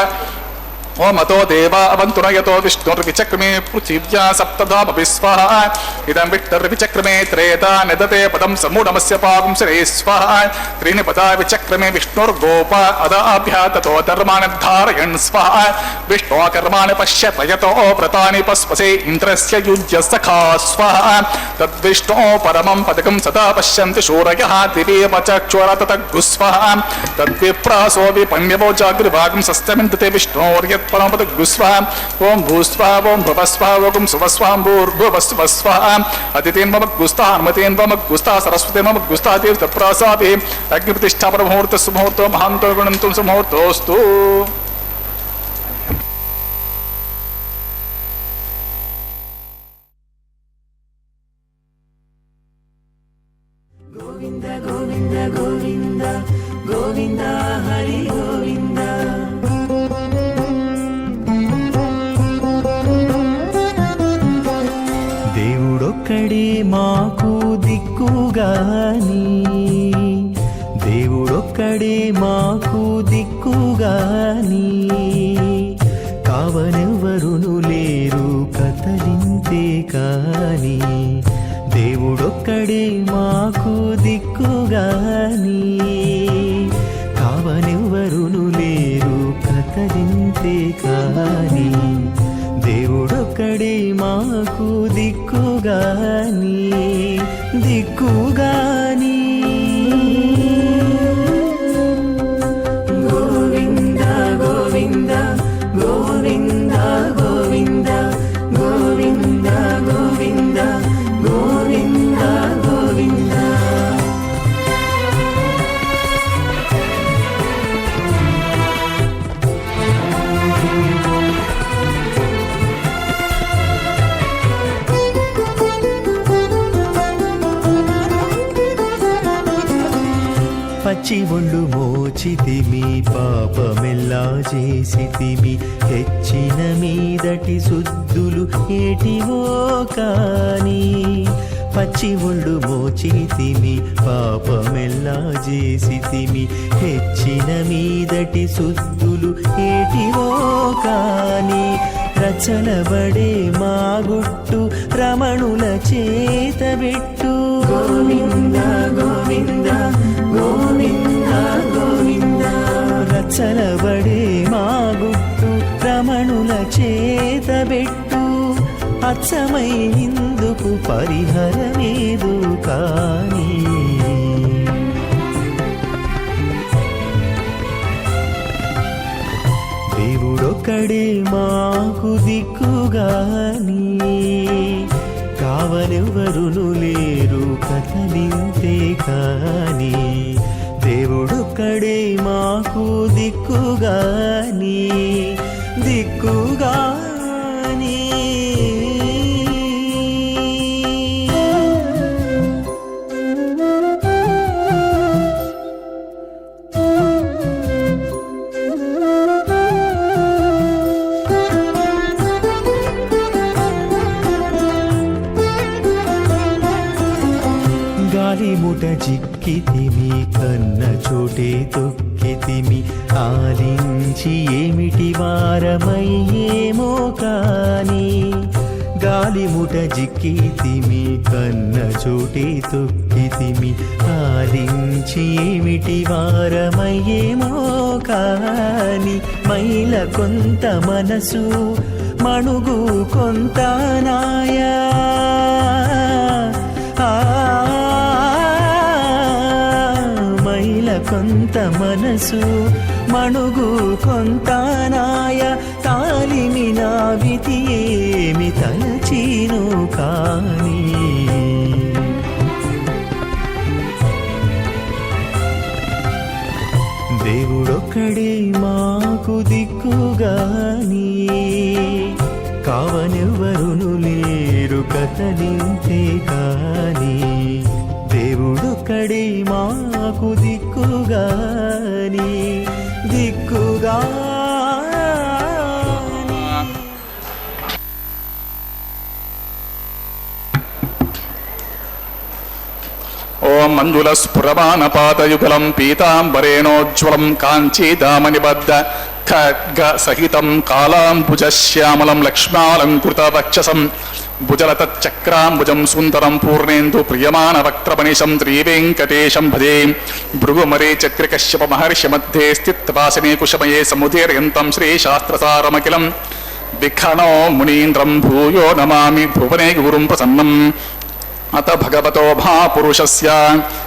ओम अतो देवा अवन्तुन यतो विष्णुर्विचक्रमे पृथिव्या सप्तधा भविस्वाहा इदं विष्णुर्विचक्रमे त्रेता निदते पदं समूढमस्य पाकं श्रे स्वाहा त्रीणि पदा विचक्रमे विष्णुर्गोपा अदाभ्या ततो धर्मान् धारयन् स्वाहा विष्णोकर्माणि पश्यत यतो व्रतानि पस्पसे इन्द्रस्य युज्य सखा स्वाहा तद्विष्णो परमं पदकं सदा पश्यन्ति शूरयः दिवे वचक्षुरा ततग्गु स्वाहा तद्विप्रासो विपण्यवो जागृभागं सस्यमिन्दते विष्णोर्य परमपदग्गुस्वाहा ओम भूस्वाहा ओम भवस्वाहा ओम सुवस्वाहा भूर्भुवस्वाहा अदितेन ममग्गुस्ताः अनुमतेन ममग्गुस्ताः सरस्वतेन ममग्गुस्ताः तीर्थप्रसाभिः अग्निप्रतिष्ठापनमुहूर्तः सुमुहूर्तो महान्तो गणन्तुं सुमुहूर्तोऽस्तु गोविंद गोविंद गोविंद गोविंद हरि गोविंद దేవుడొక్కడే మాకు దిక్కుగాని దేవుడొక్కడే మాకు దిక్కుగాని కావనెవరును లేరు కతలింతే కాని దేవుడొక్కడే మాకు దిక్కుగాని కావనెవరును లేరు కతలింతే కాని దేవుడొక్కడే మాకు దిక్కుగాని దిక్కుగాని గోవింద గోవింద గోవింద గోవింద గోవింద గోవింద గోవింద గోవింద మోచితిమి పాపమెల్లా చేసితిమి తెచ్చిన మీదటి శుద్ధులు ఏటివో కాని పచ్చి ఒళ్ళు మోచితిమి పాపమెల్లా చేసితిమి తెచ్చిన మీదటి శుద్ధులు ఏటివో కాని రచనబడే మా గుట్టు రమణుల చేతబెట్టు గోవింద గోవింద గోవింద గోవింద రచనబడే మా గుట్టు రమణుల చేతబెట్టు అచ్చమై ఇందుకు పరిహరమేదు కాని దేవుడొక్కడే మాకు దిక్కుగాని కావనెవ్వరును లేరు కథలింతే కాని దేవుడొక్కడే మాకు దిక్కుగాని దిక్కుగాని గాలిముట చిక్కితిమి కన్న చోటే తొక్కితిమి ఆలించి ఏమిటి వారమయ్యేమో కాని గాలిముట చిక్కితిమి కన్న చోటే తొక్కితిమి ఆలించి ఏమిటి వారమయ్యేమో కాని మైల కొంత మనసు మణుగు కొంత నాయా మైల కొంత మనసు మణుగు కొంత నాయ తాలిమి నా విధి ఏమి తలచీను కాని దేవుడొక్కడే మాకు దిక్కుగాని కావనెవ్వరును లేరు కథలింతే కాని దేవుడొక్కడే మాకు దిక్కుగాని దిక్కుగాని ఓం మంజుల స్ఫురమానపాతయుగలం పీతాంబరేణోజ్వలం కాంచీదామనిబద్ధ ఖడ్గ సహితం కాలాంబుజశ్యామలం లక్ష్మాలంకృతవక్షసం భుజలతచ్చక్రాంబుజం సుందరం పూర్ణేందు ప్రియమాన వక్త్రమనిశం శ్రీవేంకటేశం భజే భృగుమరే చక్రకశ్యప మహర్షి మధ్యే స్థిత్వాసనే కుశమయే సముదీర్యంతం శ్రీశాస్త్రసారమఖిలం విఖనో మునీంద్రం భూయో నమామి భువనే గురుం ప్రసన్నం అత భగవతో మహాపురుషస్య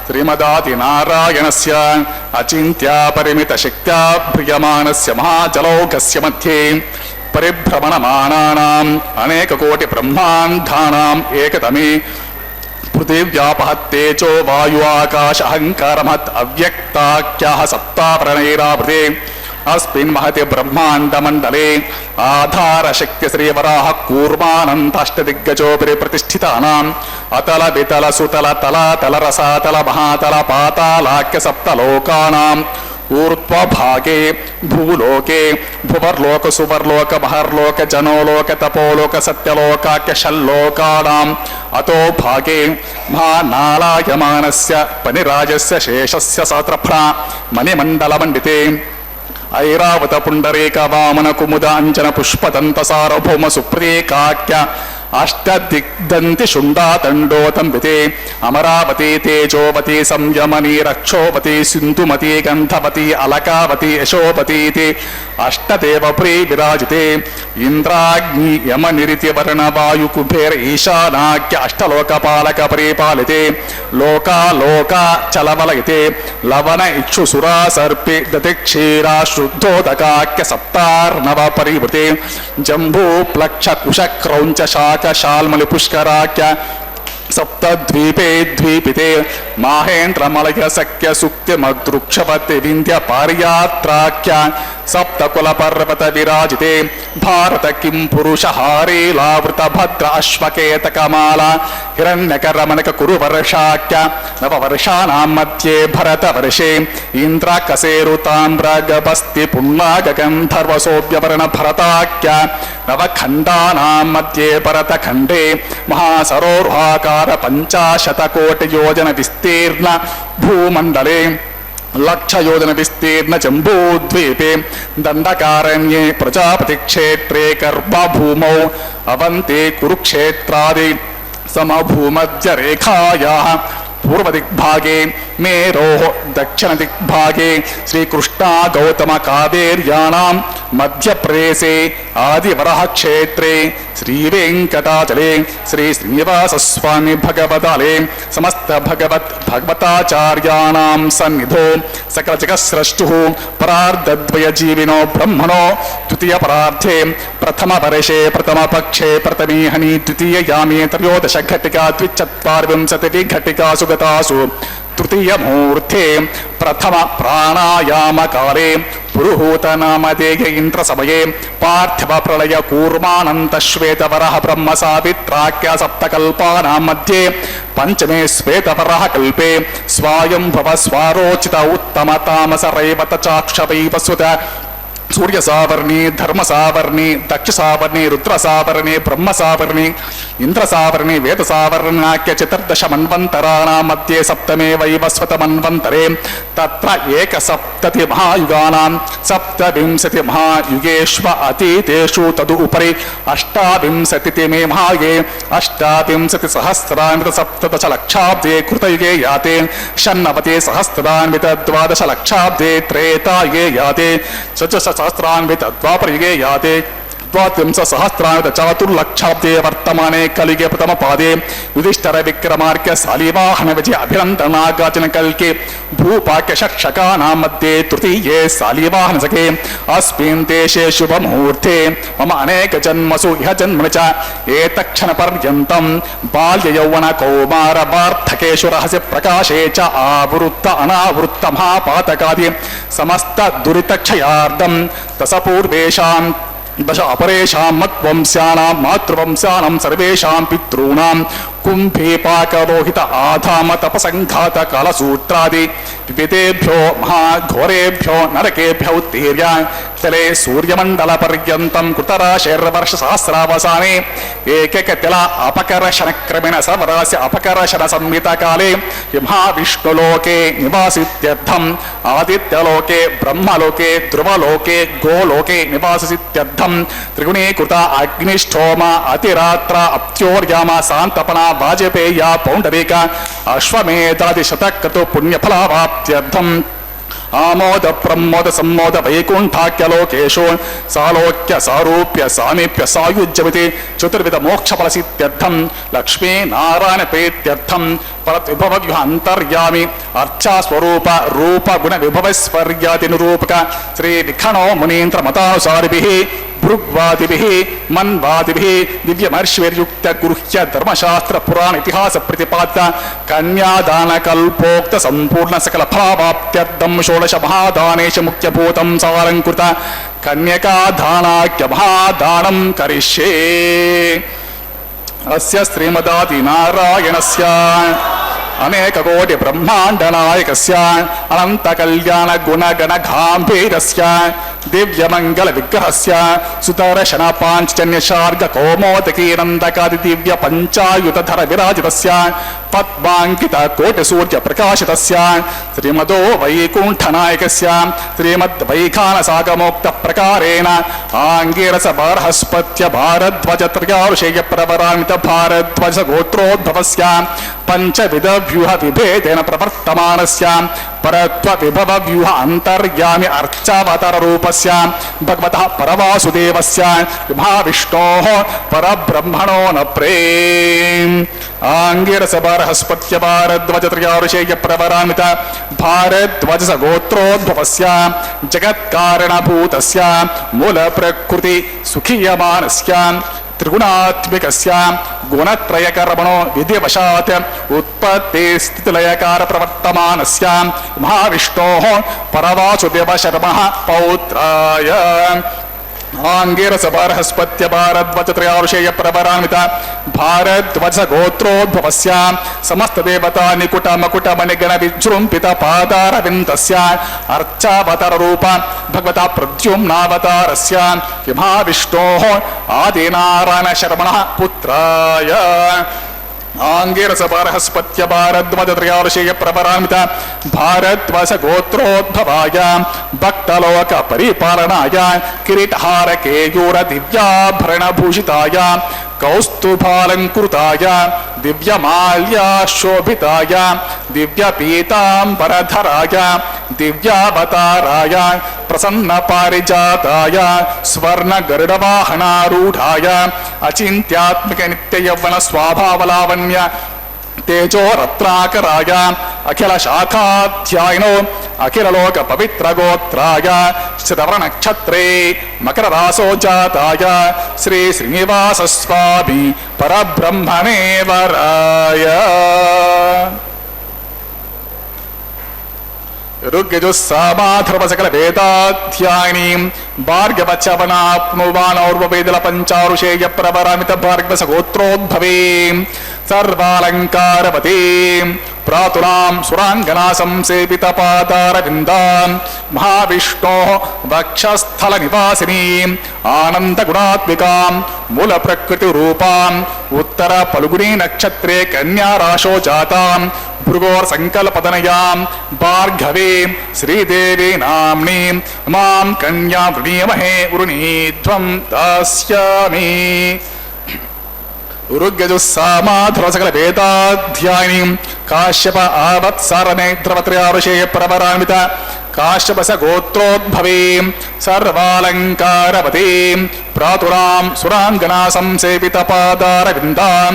శ్రీమదాది నారాయణస్య అచింత్యా పరిమిత శక్త్యా ప్రియమానస్య మహాజలౌకస్య మధ్యే పరిభ్రమణమానానాం అనేక కోటి బ్రహ్మాండానాం ఏకతమే పృథివ్యాపహత్తేజో వాయు ఆకాశ అహంకారమత్ అవ్యక్తాఖ్యాః సప్తాపరణైరావృతే अस्मिन् महते ब्रह्माण्डमण्डले आधारशक्ति श्रीवराह कूर्मानन्ताष्टदिग्गजोपरि प्रतिष्ठितानाम् अतल वितल सुतल तला तल रसातल महातल पातालाख्य सप्तलोकानाम् ऊर्ध्वभागे भूलोके भुवर्लोक सुवर्लोक महर्लोक जनोलोक तपोलोक सत्यलोकाख्य षल्लोकानाम् अतो भागे महानालायमानस्य पनिराजस्य शेषस्य सहस्रफणा मणिमण्डलमण्डिते ऐरावत पुंडरीक वामन कुमुद अंजन पुष्पदंत सार्वभौम सुप्रीकाख्य अष्टदिग्दंति शुंडातंडोतंबिते अमरावती तेजोवती संयमनी रक्षोवती सिंधुमती गंधवती अलकावती यशोवती अष्टदेवप्री विराजिते इंद्राग्नि यम निरिति वर्ण वायु कुबेर ईशानाख्य अष्टलोकपालक परिपालिते लोका लोका चलवलयते लवन इक्षुसुरा सर्पे दतिक्षीरा शुद्धोदकाख्य सप्तार्णव परिवृते जम्बू प्लक्ष कुश क्रौंच शाक शाल्मलि पुष्कराख्य सप्तद्वीपे द्वीपिते माहेन्द्रमलय सख्य सुक्ति मद्रुक्षपति विंध्य पारियात्राख्य सप्तकुल पर्वत विराजिते भारत किं पुरुष हारे लावृत भद्र अश्वकेतकमाला हिरण्यकरमणक कुरुवर्षाख्य नववर्षाणां मध्ये भरत वर्षे इंद्राकसेरुताम्रगपस्ति पुण्णागगन्धर्वसोऽव्यवर्ण भरताख्य नवखण्डानां मध्ये भरतखण्डे महासरोरुहाकार 50 कोटि योजन विस्तीर्ण भूमण्डले लक्ष योजन विस्तीर्ण जम्बूद्वीपे दंडकारण्ये प्रजापति क्षेत्रे गर्भभूमौ अवन्ते कुरुक्षेत्रादि समभूमध्य रेखायाः पूर्व दिग्भागे मेरोः दक्षिण दिग्भागे श्रीकृष्णा गौतम कावेर्याणां मध्यप्रदेशे आदिवरः क्षेत्रे श्रीवेंकटाचले श्री श्रीनिवास स्वामी भगवताले समस्त भगवताचार्याणां सन्निधो सकल जगत्स्रष्टुः परार्धद्वय जीविनो ब्रह्मणो द्वितीय परार्धे प्रथम वर्षे प्रथम पक्षे प्रथमे हनि द्वितीय यामे त्रयोदश घटिका द्विचत्वारिंशतिः घटिका सुगतासु तृतीय मुहूर्ते प्रथम प्राणायाम काले पुरुहूत नामधेय इंद्र समये पार्थिव प्रलय कूर्मानंत श्वेतवरः ब्रह्म सावित्राख्य सप्तकल्पानां मध्ये पंचमे श्वेतवरः कल्पे स्वायंभव स्वारोचित उत्तम तामस रैवत चाक्षवैवसुत सूर्य सावर्णी धर्म सावर्णी दक्ष सावर्णी रुद्र सावर्णी ब्रह्म सावर्णी इंद्र सावर्णी वेद सावर्णाख्य चतुर्दश मन्वन्तराणां मध्ये सप्तमे वैवस्वत मन्वन्तरे तत्र एकसप्तति महायुगानां सप्तविंशति महायुगेष्व अतीतेषु तदुपरि अष्टाविंशतितमे महायुगे अष्टाविंशति सहस्रान्वित सप्तदश लक्षाब्दे कृतयुगे याते षण्णवति सहस्रान्वित द्वादश लक्षाब्दे त्रेतायुगे याते सहस्रान्वित द्वापरयुगे याते द्वात्रिंश सहस्रान्वित चतुर्लक्षाब्दे वर्तमाने कलिगे प्रथम पादे युधिष्ठिर विक्रमार्क्य शालिवाहन विजय अभिनन्दनागाचन कल्के भूपाक्य शक्षकानां मध्ये तृतीये शालिवाहन सखे अस्मिन् देशे शुभ मुहूर्ते मम अनेक जन्मसु इह जन्मनि च एतक्षण पर्यन्तं बाल्य यौवन कौमार वार्धकेषु रहस्य प्रकाशे च आवृत्त अनावृत्त महापातकादि समस्त दुरितक्षयार्धं तसपूर्वेषां दश अपरेषां मत्वंस्यानां मातृवंस्यानां सर्वेषां पितॄणां कुम्भीपाकरोहित आधाम तपसंघात कालसूत्रादि विविधेभ्यो महाघोरेभ्यो नरकेभ्यो उत्तीर्य तले सूर्यमंडल पर्यन्तं कृतराशेर्वर्ष सहस्रावसाने एकैकतिल अपकर्षण क्रमेण सर्वरास्य अपकर्षण संहिता काले महाविष्णुलोके निवासित्यर्थम् आदित्यलोके ब्रह्मलोके ध्रुवलोके गोलोके निवासित्यर्थम् त्रिगुणीकृत अग्निष्ठोम अतिरात्र अप्त्योर्याम शान्तपना वाजपेय पौंडरीक अश्वमेधादि शतक्रतु पुण्यफलावाप्त्यर्थम् आमोद प्रमोद सम्मोद वैकुंठाख्यलोकेषु सालोक्य सारूप्य सामीप्य सायुज्यमिति चतुर्विध मोक्षफलसित्यर्थं लक्ष्मी नारायण प्रीत्यर्थं परद्विभवव्यूह अंतर्यामी अर्चा स्वरूप रूप गुण विभवस्वर्यादि निरूपक श्री विखणो मुनीन्द्र मतानुसारिभिः भृग्वादिभिः मन्वादिभिः दिव्यमर्षिर्युक्त गुह्य धर्मशास्त्र पुराण इतिहास प्रतिपादित कन्यादान कल्पोक्त संपूर्ण सकल फलावाप्त्यर्थं षोडश महादानेश मुख्यभूतं सालंकृत कन्यकादानाख्य महादानं करिष्ये अस्य श्रीमदादि नारायणस्य अनेक कोटि ब्रह्मांड नायकस्य अनंत कल्याण गुण गण गांभीरस्य दिव्य मंगल विग्रहस्य सुदर्शन पांचजन्य शार्ग कौमोदकी नंदकादि दिव्य पंचायुधर विराजितस्य पद्मांकित कोटि सूर्य प्रकाशितस्य श्रीमदो वैकुंठ नायकस्य श्रीमद् वैखान सागमोक्त प्रकारेण आंगीरस बृहस्पत्य भारद्वाज त्रयारुषेय प्रवरान्वित भारद्वाज गोत्रोद्भवस्य पंचविध व्यूह विभेदेन प्रवर्तमानस्य परत्व विभव व्यूह अंतर्यामी अर्चावतार रूपस्य भगवतः परवासुदेवस्य महाविष्णोः परब्रह्मणो न प्रेम आंगीरस बृहस्पत्य भारद्वाज त्रयारुषेय प्रवरान्वित भारद्वाज गोत्रोद्भवस्य जगत्कारणभूतस्य मूल प्रकृति सुखीयमानस्य त्रिगुणात्मिकस्य गुणत्रयकर्मणो विधिवशात् उत्पत्ति स्थितिलयकार प्रवर्तमानस्य महाविष्णोः परवासुदेव शर्मः पौत्राय आंगिरस बृहस्पत्य भारद्वज त्रयार्षेय प्रवरान्वित भारद्वज गोत्रोद्भवस्य समस्त देवता निकुट मकुट मणिगण विजृंभित पादारविन्दस्य अर्चावतार रूप भगवता प्रद्युम्नावतारस्य महाविष्णोः आदिनारायण शर्मणः पुत्राय आंगिरस बृहस्पत्य भारद्वज त्रयार्षेय प्रवरान्वित भारद्वज गोत्रोद्भवाय भक्तलोक परिपालनाय किरीटहार केयूर दिव्याभरण भूषिताय कौस्तुभालंकृताय दिव्यमाल्याशोभिताय दिव्यपीतांबरधराय दिव्यावताराय प्रसन्न पारिजाताय स्वर्ण गरुडवाहनारूढ़ाय अचिंत्यात्मिक नित्य यौवन स्वाभावलावण्य तेजो रत्नाकराय अखिल शाखाध्यायिनो अखिल लोक पवित्र गोत्राय श्रवण नक्षत्रे मकर रासो जाताय श्री श्रीनिवास स्वामी परब्रह्मणे वराय ऋग्यजुस्सामाथर्व सकल वेदाध्यायिनीं भार्गवचवनाप्नुवानौर्ववेदल पंचारुषेय प्रवरामित भार्गवस गोत्रोद्भवीं सर्वालंकारवतीं प्रातुरां सुरांगना संसेवित पादारविन्दां महाविष्णोः वक्षस्थल निवासिनीं आनंद गुणात्मिकां मूल प्रकृति रूपां उत्तर फल्गुनी नक्षत्रे कन्या राशो जातां भृगोर संकल्पतनयां भार्गवीं श्रीदेवी नाम्नीं मां कन्या वृणीमहे वृणीध्वं दास्यामि ऋग्यजुस्सामाथर्व सकल वेदाध्यायिनीं काश्यप आवत्सारनेत्रवत्रयार्षेय प्रवरान्वित काश्यपस गोत्रोद्भवीं सर्वालंकारवतीं प्रातुरां सुरांगना संसेवित पादारविन्दां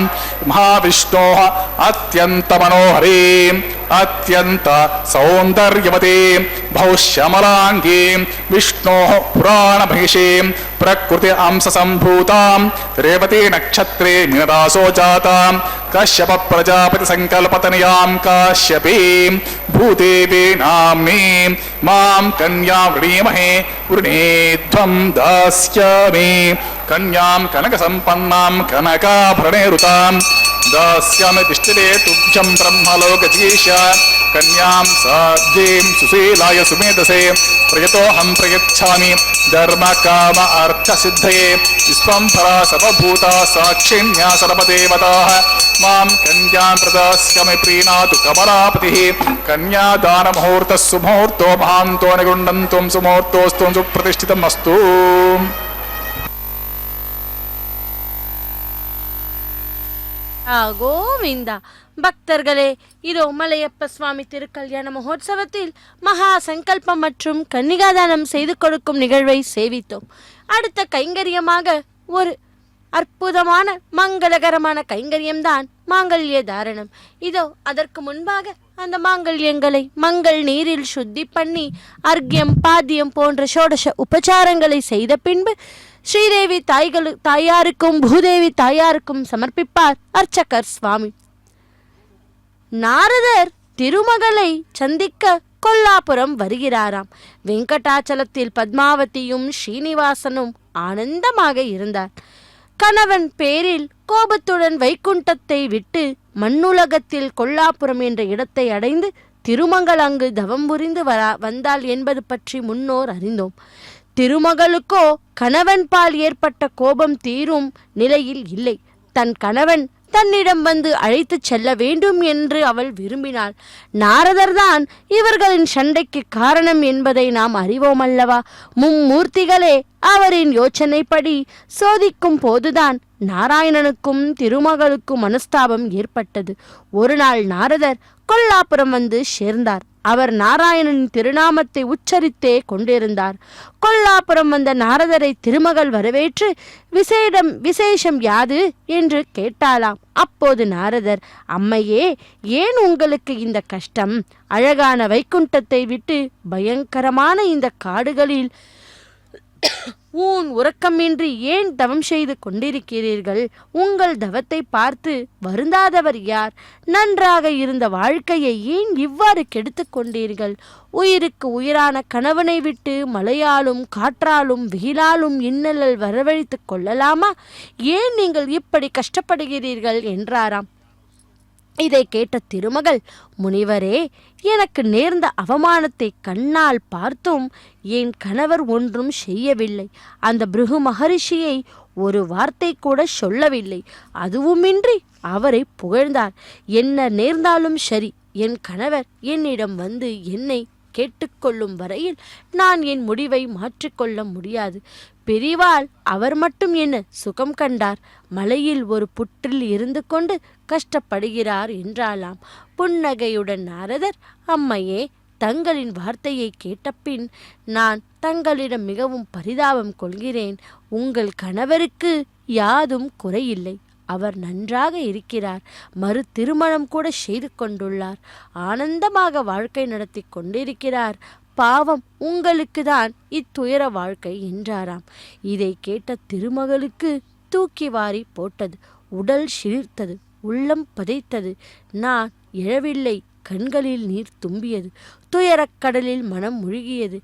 महाविष्णोः अत्यंत मनोहरीं अत्यंत सौंदर्यवतीं बहुश्यामलांगीं विष्णोः पुराण महिषीं प्रकृति अंश संभूतां रेवती नक्षत्रे मीनरासो जातां कश्यप प्रजापति संकल्पतनयां काश्यपीं भूदेवी नाम्नीं मां कन्या वृणीमहे वृणीध्वं दास्यामि कन्यां कनक संपन्नां कनकाभरणैरुतां दास्यामि तिष्ठते तुभ्यं ब्रह्मलोकजीश कन्यां साध्यीं सुशीलाय सुमेधसे प्रयतोऽहं प्रयच्छामि धर्म काम अर्थ सिद्धये विश्वम्भरा सर्वभूता साक्षिण्या सर्वदेवताः मां कन्यां प्रदास्यामि प्रीणातु कमलापतिः कन्यादान मुहूर्तः सुमुहूर्तो महान्तो निगुण्डन्तं सुमुहूर्तोऽस्तु सुप्रतिष्ठितमस्तु கோவிந்தா. பக்தர்களே, இதோ மலையப்ப சுவாமி திருக்கல்யாண மகோத்சவத்தில் மகா சங்கல்பம் மற்றும் கன்னிகாதானம் செய்து கொடுக்கும் நிகழ்வை சேவித்தோம். அடுத்த கைங்கரியமாக ஒரு அற்புதமான மங்களகரமான கைங்கரியம்தான் மாங்கல்ய தாரணம். இதோ அதற்கு முன்பாக அந்த மாங்கல்யங்களை மங்கள் நீரில் சுத்தி பண்ணி அர்க்யம் பாத்தியம் போன்ற ஷோடச உபச்சாரங்களை செய்த பின்பு ஸ்ரீதேவி தாயாருக்கும் பூதேவி தாயாருக்கும் சமர்ப்பிப்பார் அர்ச்சகர் சுவாமி. நாரதர் திருமகளை சந்திக்க கொல்லாபுரம் வருகிறாராம். வெங்கடாச்சலத்தில் பத்மாவதியும் ஸ்ரீனிவாசனும் ஆனந்தமாக இருந்தார். கணவன் பேரில் கோபத்துடன் வைகுண்டத்தை விட்டு மண்ணுலகத்தில் கொல்லாபுரம் என்ற இடத்தை அடைந்து திருமகள் அங்கு தவம் புரிந்து வந்தாள் என்பது பற்றி முன்னோர் அறிந்தோம். திருமகளுக்கோ கணவன் பால் ஏற்பட்ட கோபம் தீரும் நிலையில் இல்லை. தன் கணவன் தன்னிடம் வந்து அழைத்து செல்ல வேண்டும் என்று அவள் விரும்பினாள். நாரதர்தான் இவர்களின் சண்டைக்கு காரணம் என்பதை நாம் அறிவோம் அல்லவா? மும்மூர்த்திகளே அவரின் யோசனைப்படி சோதிக்கும் போதுதான் நாராயணனுக்கும் திருமகளுக்கும் மனஸ்தாபம் ஏற்பட்டது. ஒரு நாள் நாரதர் கொல்லாபுரம் வந்து சேர்ந்தார். அவர் நாராயணனின் திருநாமத்தை உச்சரித்தே கொண்டிருந்தார். கொல்லாபுரம் வந்த நாரதரை திருமகள் வரவேற்று விசேஷம் யாது என்று கேட்டாளாம். அப்போது நாரதர், அம்மையே, ஏன் உங்களுக்கு இந்த கஷ்டம்? அழகான வைகுண்டத்தை விட்டு பயங்கரமான இந்த காடுகளில் ஊன் உறக்கமின்றி ஏன் தவம் செய்து கொண்டிருக்கிறீர்கள்? உங்கள் தவத்தை பார்த்து வருந்தாதவர் யார்? நன்றாக இருந்த வாழ்க்கையை ஏன் இவ்வாறு கெடுத்து கொண்டீர்கள்? உயிருக்கு உயிரான கணவனை விட்டு மழையாலும் காற்றாலும் வெயிலாலும் இன்னலல் வரவழைத்து கொள்ளலாமா? ஏன் நீங்கள் இப்படி கஷ்டப்படுகிறீர்கள் என்றாராம். இதை கேட்ட திருமகள், முனிவரே, எனக்கு நேர்ந்த அவமானத்தை கண்ணால் பார்த்தும் என் கணவர் ஒன்றும் செய்யவில்லை. அந்த பிருகு மகரிஷியை ஒரு வார்த்தை கூட சொல்லவில்லை. அதுவுமின்றி அவரை புகழ்ந்தார். என்ன நேர்ந்தாலும் சரி, என் கணவர் என்னிடம் வந்து என்னை கேட்டுக்கொள்ளும் வரையில் நான் என் முடிவை மாற்றிக்கொள்ள முடியாது. பெரிவாள் அவர் மட்டும் என்ன சுகம் கண்டார்? மலையில் ஒரு புற்றில் இருந்து கொண்டு கஷ்டப்படுகிறார் என்றாலாம். புன்னகையுடன் நாரதர், அம்மையே, தங்களின் வார்த்தையை கேட்டபின் நான் தங்களிடம் மிகவும் பரிதாபம் கொள்கிறேன். உங்கள் கணவருக்கு யாதும் குறையில்லை. அவர் நன்றாக இருக்கிறார். மறு திருமணம் கூட செய்து கொண்டுள்ளார். ஆனந்தமாக வாழ்க்கை நடத்தி கொண்டிருக்கிறார். பாவம், உங்களுக்கு தான் இத்துயர வாழ்க்கை என்றாராம். இதை கேட்ட திருமகளுக்கு தூக்கி வாரி போட்டது. உடல் சிலிர்த்தது, உள்ளம் பதைத்தது. நான் எழவில்லை. கண்களில் நீர் தும்பியது. துயரக்கடலில் மனம் முழுகியது.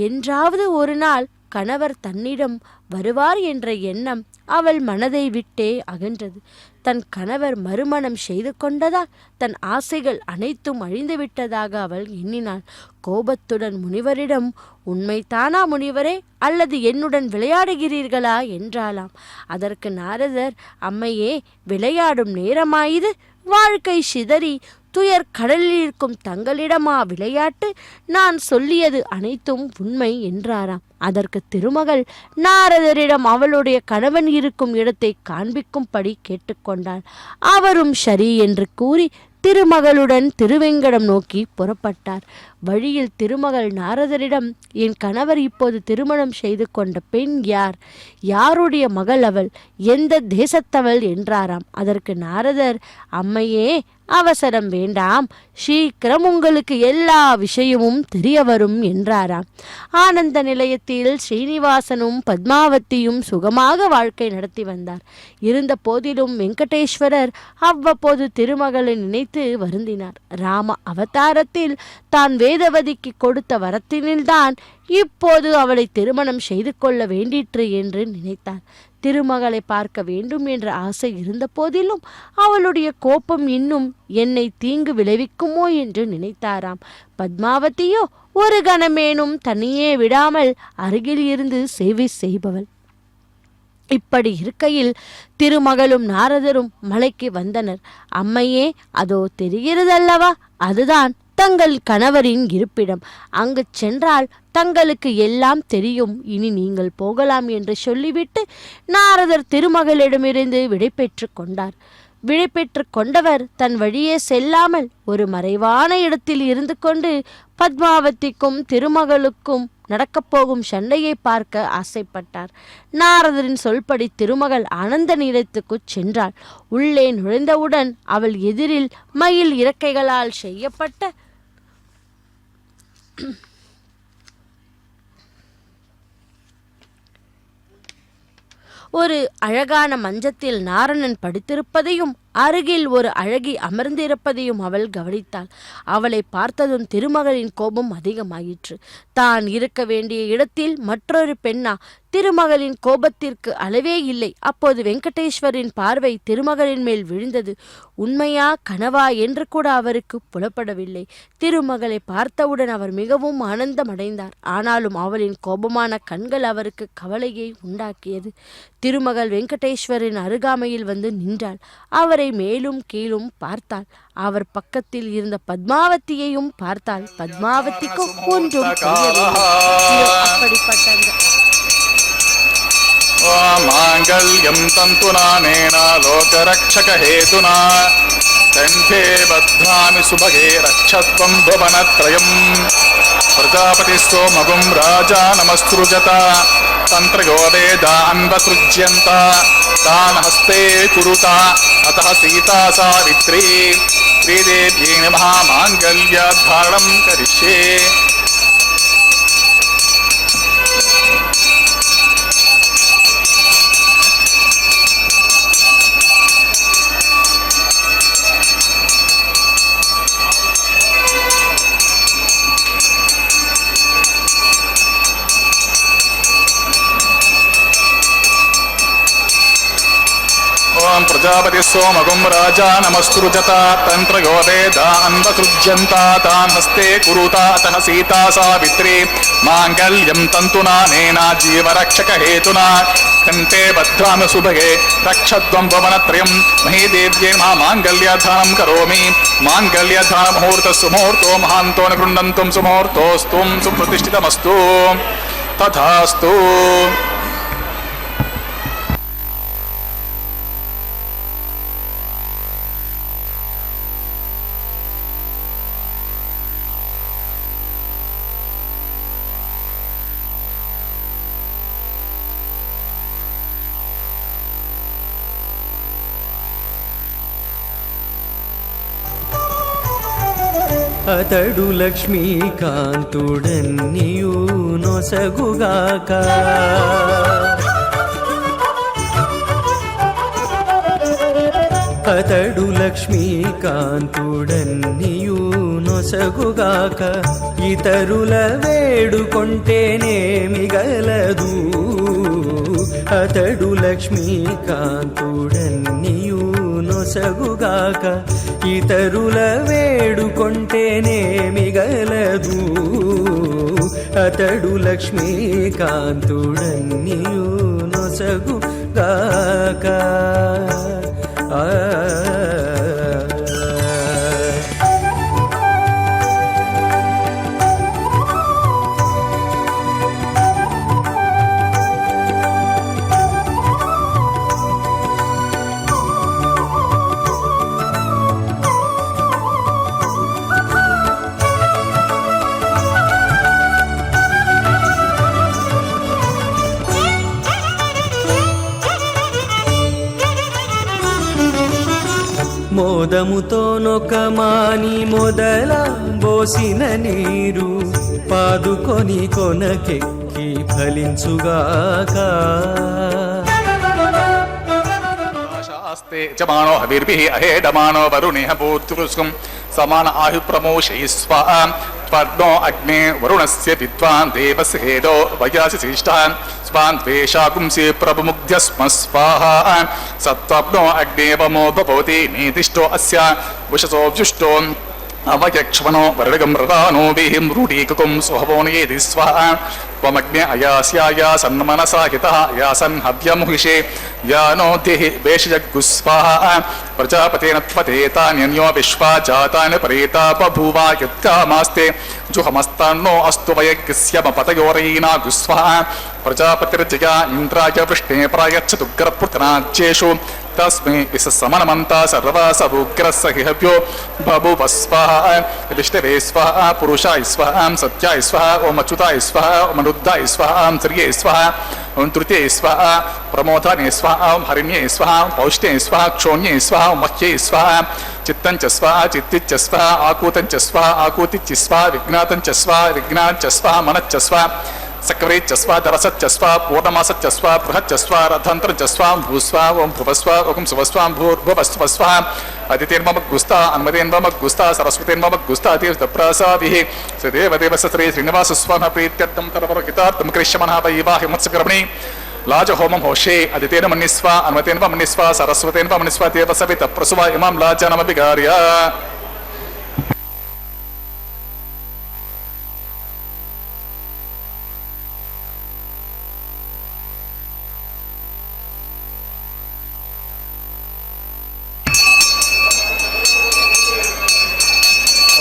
என்றாவது ஒரு நாள் கணவர் தன்னிடம் வருவார் என்ற எண்ணம் அவள் மனதை விட்டே அகன்றது. தன் கணவர் மறுமணம் செய்து கொண்டதால் தன் ஆசைகள் அனைத்தும் அழிந்துவிட்டதாக அவள் எண்ணினாள். கோபத்துடன் முனிவரிடம், உண்மைதானா முனிவரே, அல்லது என்னுடன் விளையாடுகிறீர்களா என்றாளாம். அதற்கு நாரதர், அம்மையே, விளையாடும் நேரமாயுது? வாழ்க்கை சிதறி துயர் கடலில் இருக்கும் தங்களிடமா விளையாட்டு? நான் சொல்லியது அனைத்தும் உண்மை என்றாராம். அதற்கு திருமகள் நாரதரிடம் அவளுடைய கணவன் இருக்கும் இடத்தை காண்பிக்கும்படி கேட்டுக்கொண்டாள். அவரும் சரி என்று கூறி திருமகளுடன் திருவேங்கடம் நோக்கி புறப்பட்டார். வழியில் திருமகள் நாரதரிடம், என் கணவர் இப்போது திருமணம் செய்து கொண்ட பெண் யார்? யாருடைய மகள் அவள்? எந்த தேசத்தவள் என்றாராம். அதற்கு நாரதர், அம்மையே, அவசரம் வேண்டாம், சீக்கிரம் உங்களுக்கு எல்லா விஷயமும் தெரிய வரும் என்றாராம். ஆனந்த நிலையத்தில் ஸ்ரீனிவாசனும் பத்மாவதியும் சுகமாக வாழ்க்கை நடத்தி வந்தார். இருந்த போதிலும் வெங்கடேஸ்வரர் அவ்வப்போது திருமகளை நினைத்து வருந்தினார். ராம அவதாரத்தில் தான் வேதவதிக்கு கொடுத்த வரத்தினில்தான் இப்போது அவளை திருமணம் செய்து கொள்ள வேண்டிற்று என்று நினைத்தார். திருமகளை பார்க்க வேண்டும் என்ற ஆசை இருந்த போதிலும் அவளுடைய கோபம் இன்னும் என்னை தீங்கு விளைவிக்குமோ என்று நினைத்தாராம். பத்மாவதியோ ஒரு கணமேனும் தனியே விடாமல் அருகில் இருந்து சேவை செய்பவள். இப்படி இருக்கையில் திருமகளும் நாரதரும் மலைக்கு வந்தனர். அம்மையே, அதோ தெரிகிறதல்லவா, அதுதான் தங்கள் கணவரின் இருப்பிடம். அங்கு சென்றால் தங்களுக்கு எல்லாம் தெரியும். இனி நீங்கள் போகலாம் என்று சொல்லிவிட்டு நாரதர் திருமகளிடமிருந்து விடைபெற்று கொண்டார். விடைபெற்று கொண்டவர் தன் வழியே செல்லாமல் ஒரு மறைவான இடத்தில் இருந்து கொண்டு பத்மாவதிக்கும் திருமகளுக்கும் நடக்கப்போகும் சண்டையை பார்க்க ஆசைப்பட்டார். நாரதரின் சொல்படி திருமகள் ஆனந்த நிலையத்துக்கு சென்றாள். உள்ளே நுழைந்தவுடன் அவள் எதிரில் மயில் இறக்கைகளால் செய்யப்பட்ட ஒரு அழகான மஞ்சத்தில் நாரணன் படுத்திருப்பதையும் அருகில் ஒரு அழகி அமர்ந்திருப்பதையும் அவள் கவனித்தாள். அவளை பார்த்ததும் திருமகளின் கோபம் அதிகமாயிற்று. தான் இருக்க வேண்டிய இடத்தில் மற்றொரு பெண்ணா? திருமகளின் கோபத்திற்கு அளவே இல்லை. அப்போது வெங்கடேஸ்வரின் பார்வை திருமகளின் மேல் விழுந்தது. உண்மையா கனவா என்று கூட அவருக்கு புலப்படவில்லை. திருமகளை பார்த்தவுடன் அவர் மிகவும் ஆனந்தமடைந்தார். ஆனாலும் அவளின் கோபமான கண்கள் அவருக்கு கவலையை உண்டாக்கியது. திருமகள் வெங்கடேஸ்வரின் அருகாமையில் வந்து நின்றாள். அவரை மேலும் கீழும் பார்த்தாள். அவர் பக்கத்தில் இருந்த பத்மாவதியையும் பார்த்தாள். பத்மாவதிக்கு ஒன்றும் அப்படிப்பட்ட மாங்கல்யம் தந்துநானேன லோகரக்ஷகஹேதுனா கண்டே பத்ராமி சுபகே ரக்ஷத்வம் புவனத்ரயம் பிரஜாபதிஸ்தோ மகும் ராஜா நமஸ்துருஜத தந்திரயோ வேதா அன்வசృజ్యంత தான ஹஸ்தே குருத அத்தः சீதா சாவித்ரி ஸ்ரீதேவ்யே நமः மாங்கல்யாதாரணம் கரிஷ்யே. प्रजापति सोमगुं राजा नमस्कृजता तंत्रयो वेदान्वसृज्यन्ता तान् हस्ते कुरुतातः सीता सावित्री माङ्गल्यं तन्तुनानेन जीवरक्षकहेतुना कण्ठे बध्नामि सुभगे रक्षध्वं भुवनत्रयं महीदेव्यै माङ्गल्यधानं करोमि माङ्गल्यधानमुहूर्तस्सुमुहूर्तो महान्तो निगृह्णन्तुं सुमुहूर्तोऽस्तुं सुप्रतिष्ठितमस्तु तथास्तु। అతడు లక్ష్మీకాంతుడన్నియు నొసగుగాక అతడు లక్ష్మీకాంతుడన్నియు నొసగుగాక ఇతరుల వేడుకొంటేనే మిగలదు అతడు లక్ష్మీకాంతుడన్నియు నొసగుగాక ఇతరుల వేడుకొంటేనే మిగలదు అతడు లక్ష్మీకాంతుడన్నియు నొసగుగాక మోదముతో నొకమాని మొదల బోసిన నీరు పాదుకొని కొనకెక్కి ఫలించుగాక जमानो हविर्भिः अहेडमानो वरुणिः भूतृस्कुं समान आयुप्रमोषयिस्व त्वर्णो अग्ने वरुणस्य विद्वान् देवस्य हेदो वयासि श्रेष्ठान् स्वान् द्वेषाकुंसि प्रभुमुग्ध्यस्म स्वाहा सत्त्वप्नो अग्नेवमो भवति नेदिष्टो अस्य वशसो व्युष्टो अवयक्ष्मणो वरडगं रदानो विहिं रूढीकुं स्वभवोनेदि स्वाहा त्वमग्ने अयास्यायासन्मनसा हितः यासन् हव्यमुहिषे यानो देहि वेषजग्गुस्वाहा प्रजापतेन त्वतेतान्यन्यो विश्वा जातानि परेता बभूवा यत्कामास्ते जुहमस्तान्नो अस्तु वयज्ञस्यमपतयोरयीना गुस्वाहा प्रजापतिर्जया इन्द्राय वृष्णे प्रायच्छतुग्रपुत्रनाज्येषु तस्मै विससमनमन्ता सर्वासवुग्रस्य हिहव्यो बभूव स्वाहा विष्णवे स्वाहा पुरुषाय स्वाहा सत्याय स्वाहा ओम अच्युताय स्वाहा ओम अनिरुद्धाय स्वाहा श्रिये स्वाहा ओम तृतीये स्वाहा प्रमोदाने स्वाहा ओम हरिण्ये स्वाहा पौष्णे स्वाहा क्षोण्ये स्वाहा ओम मह्ये स्वाहा चित्तं च स्वाहा चित्तिच्च स्वाहा आकूतं च स्वाहा आकूतिच्च स्वाहा विज्ञातं च स्वाहा विज्ञानं च स्वाहा मनश्च स्वाहा सक्वरेच्च स्वाहा दरसच्च स्वाहा पूर्णमासच्च स्वाहा बृहच्च स्वाहा रथान्तरञ्च स्वाहा भूस्वाहा ओम भुवस्वाहा ओम सुवस्वाहा भूर्भुवस्व स्वाहा अदितेर्ममग्गुस्ता अन्मदेन्ममग्गुस्ता सरस्वतेर्ममग्गुस्ता तीर्थप्रसादिः सदेवदेवस्य श्री श्रीनिवासस्वामिनः प्रीत्यर्थं तदपरहितार्थं करिष्यमनः वैवाहि मत्स्यकर्मणि लाजहोमं होषे अदितेन मन्यस्व अन्मतेन मन्यस्व सरस्वतेन मन्यस्व देवसवितः प्रसुव इमां लाजनमभिगार्य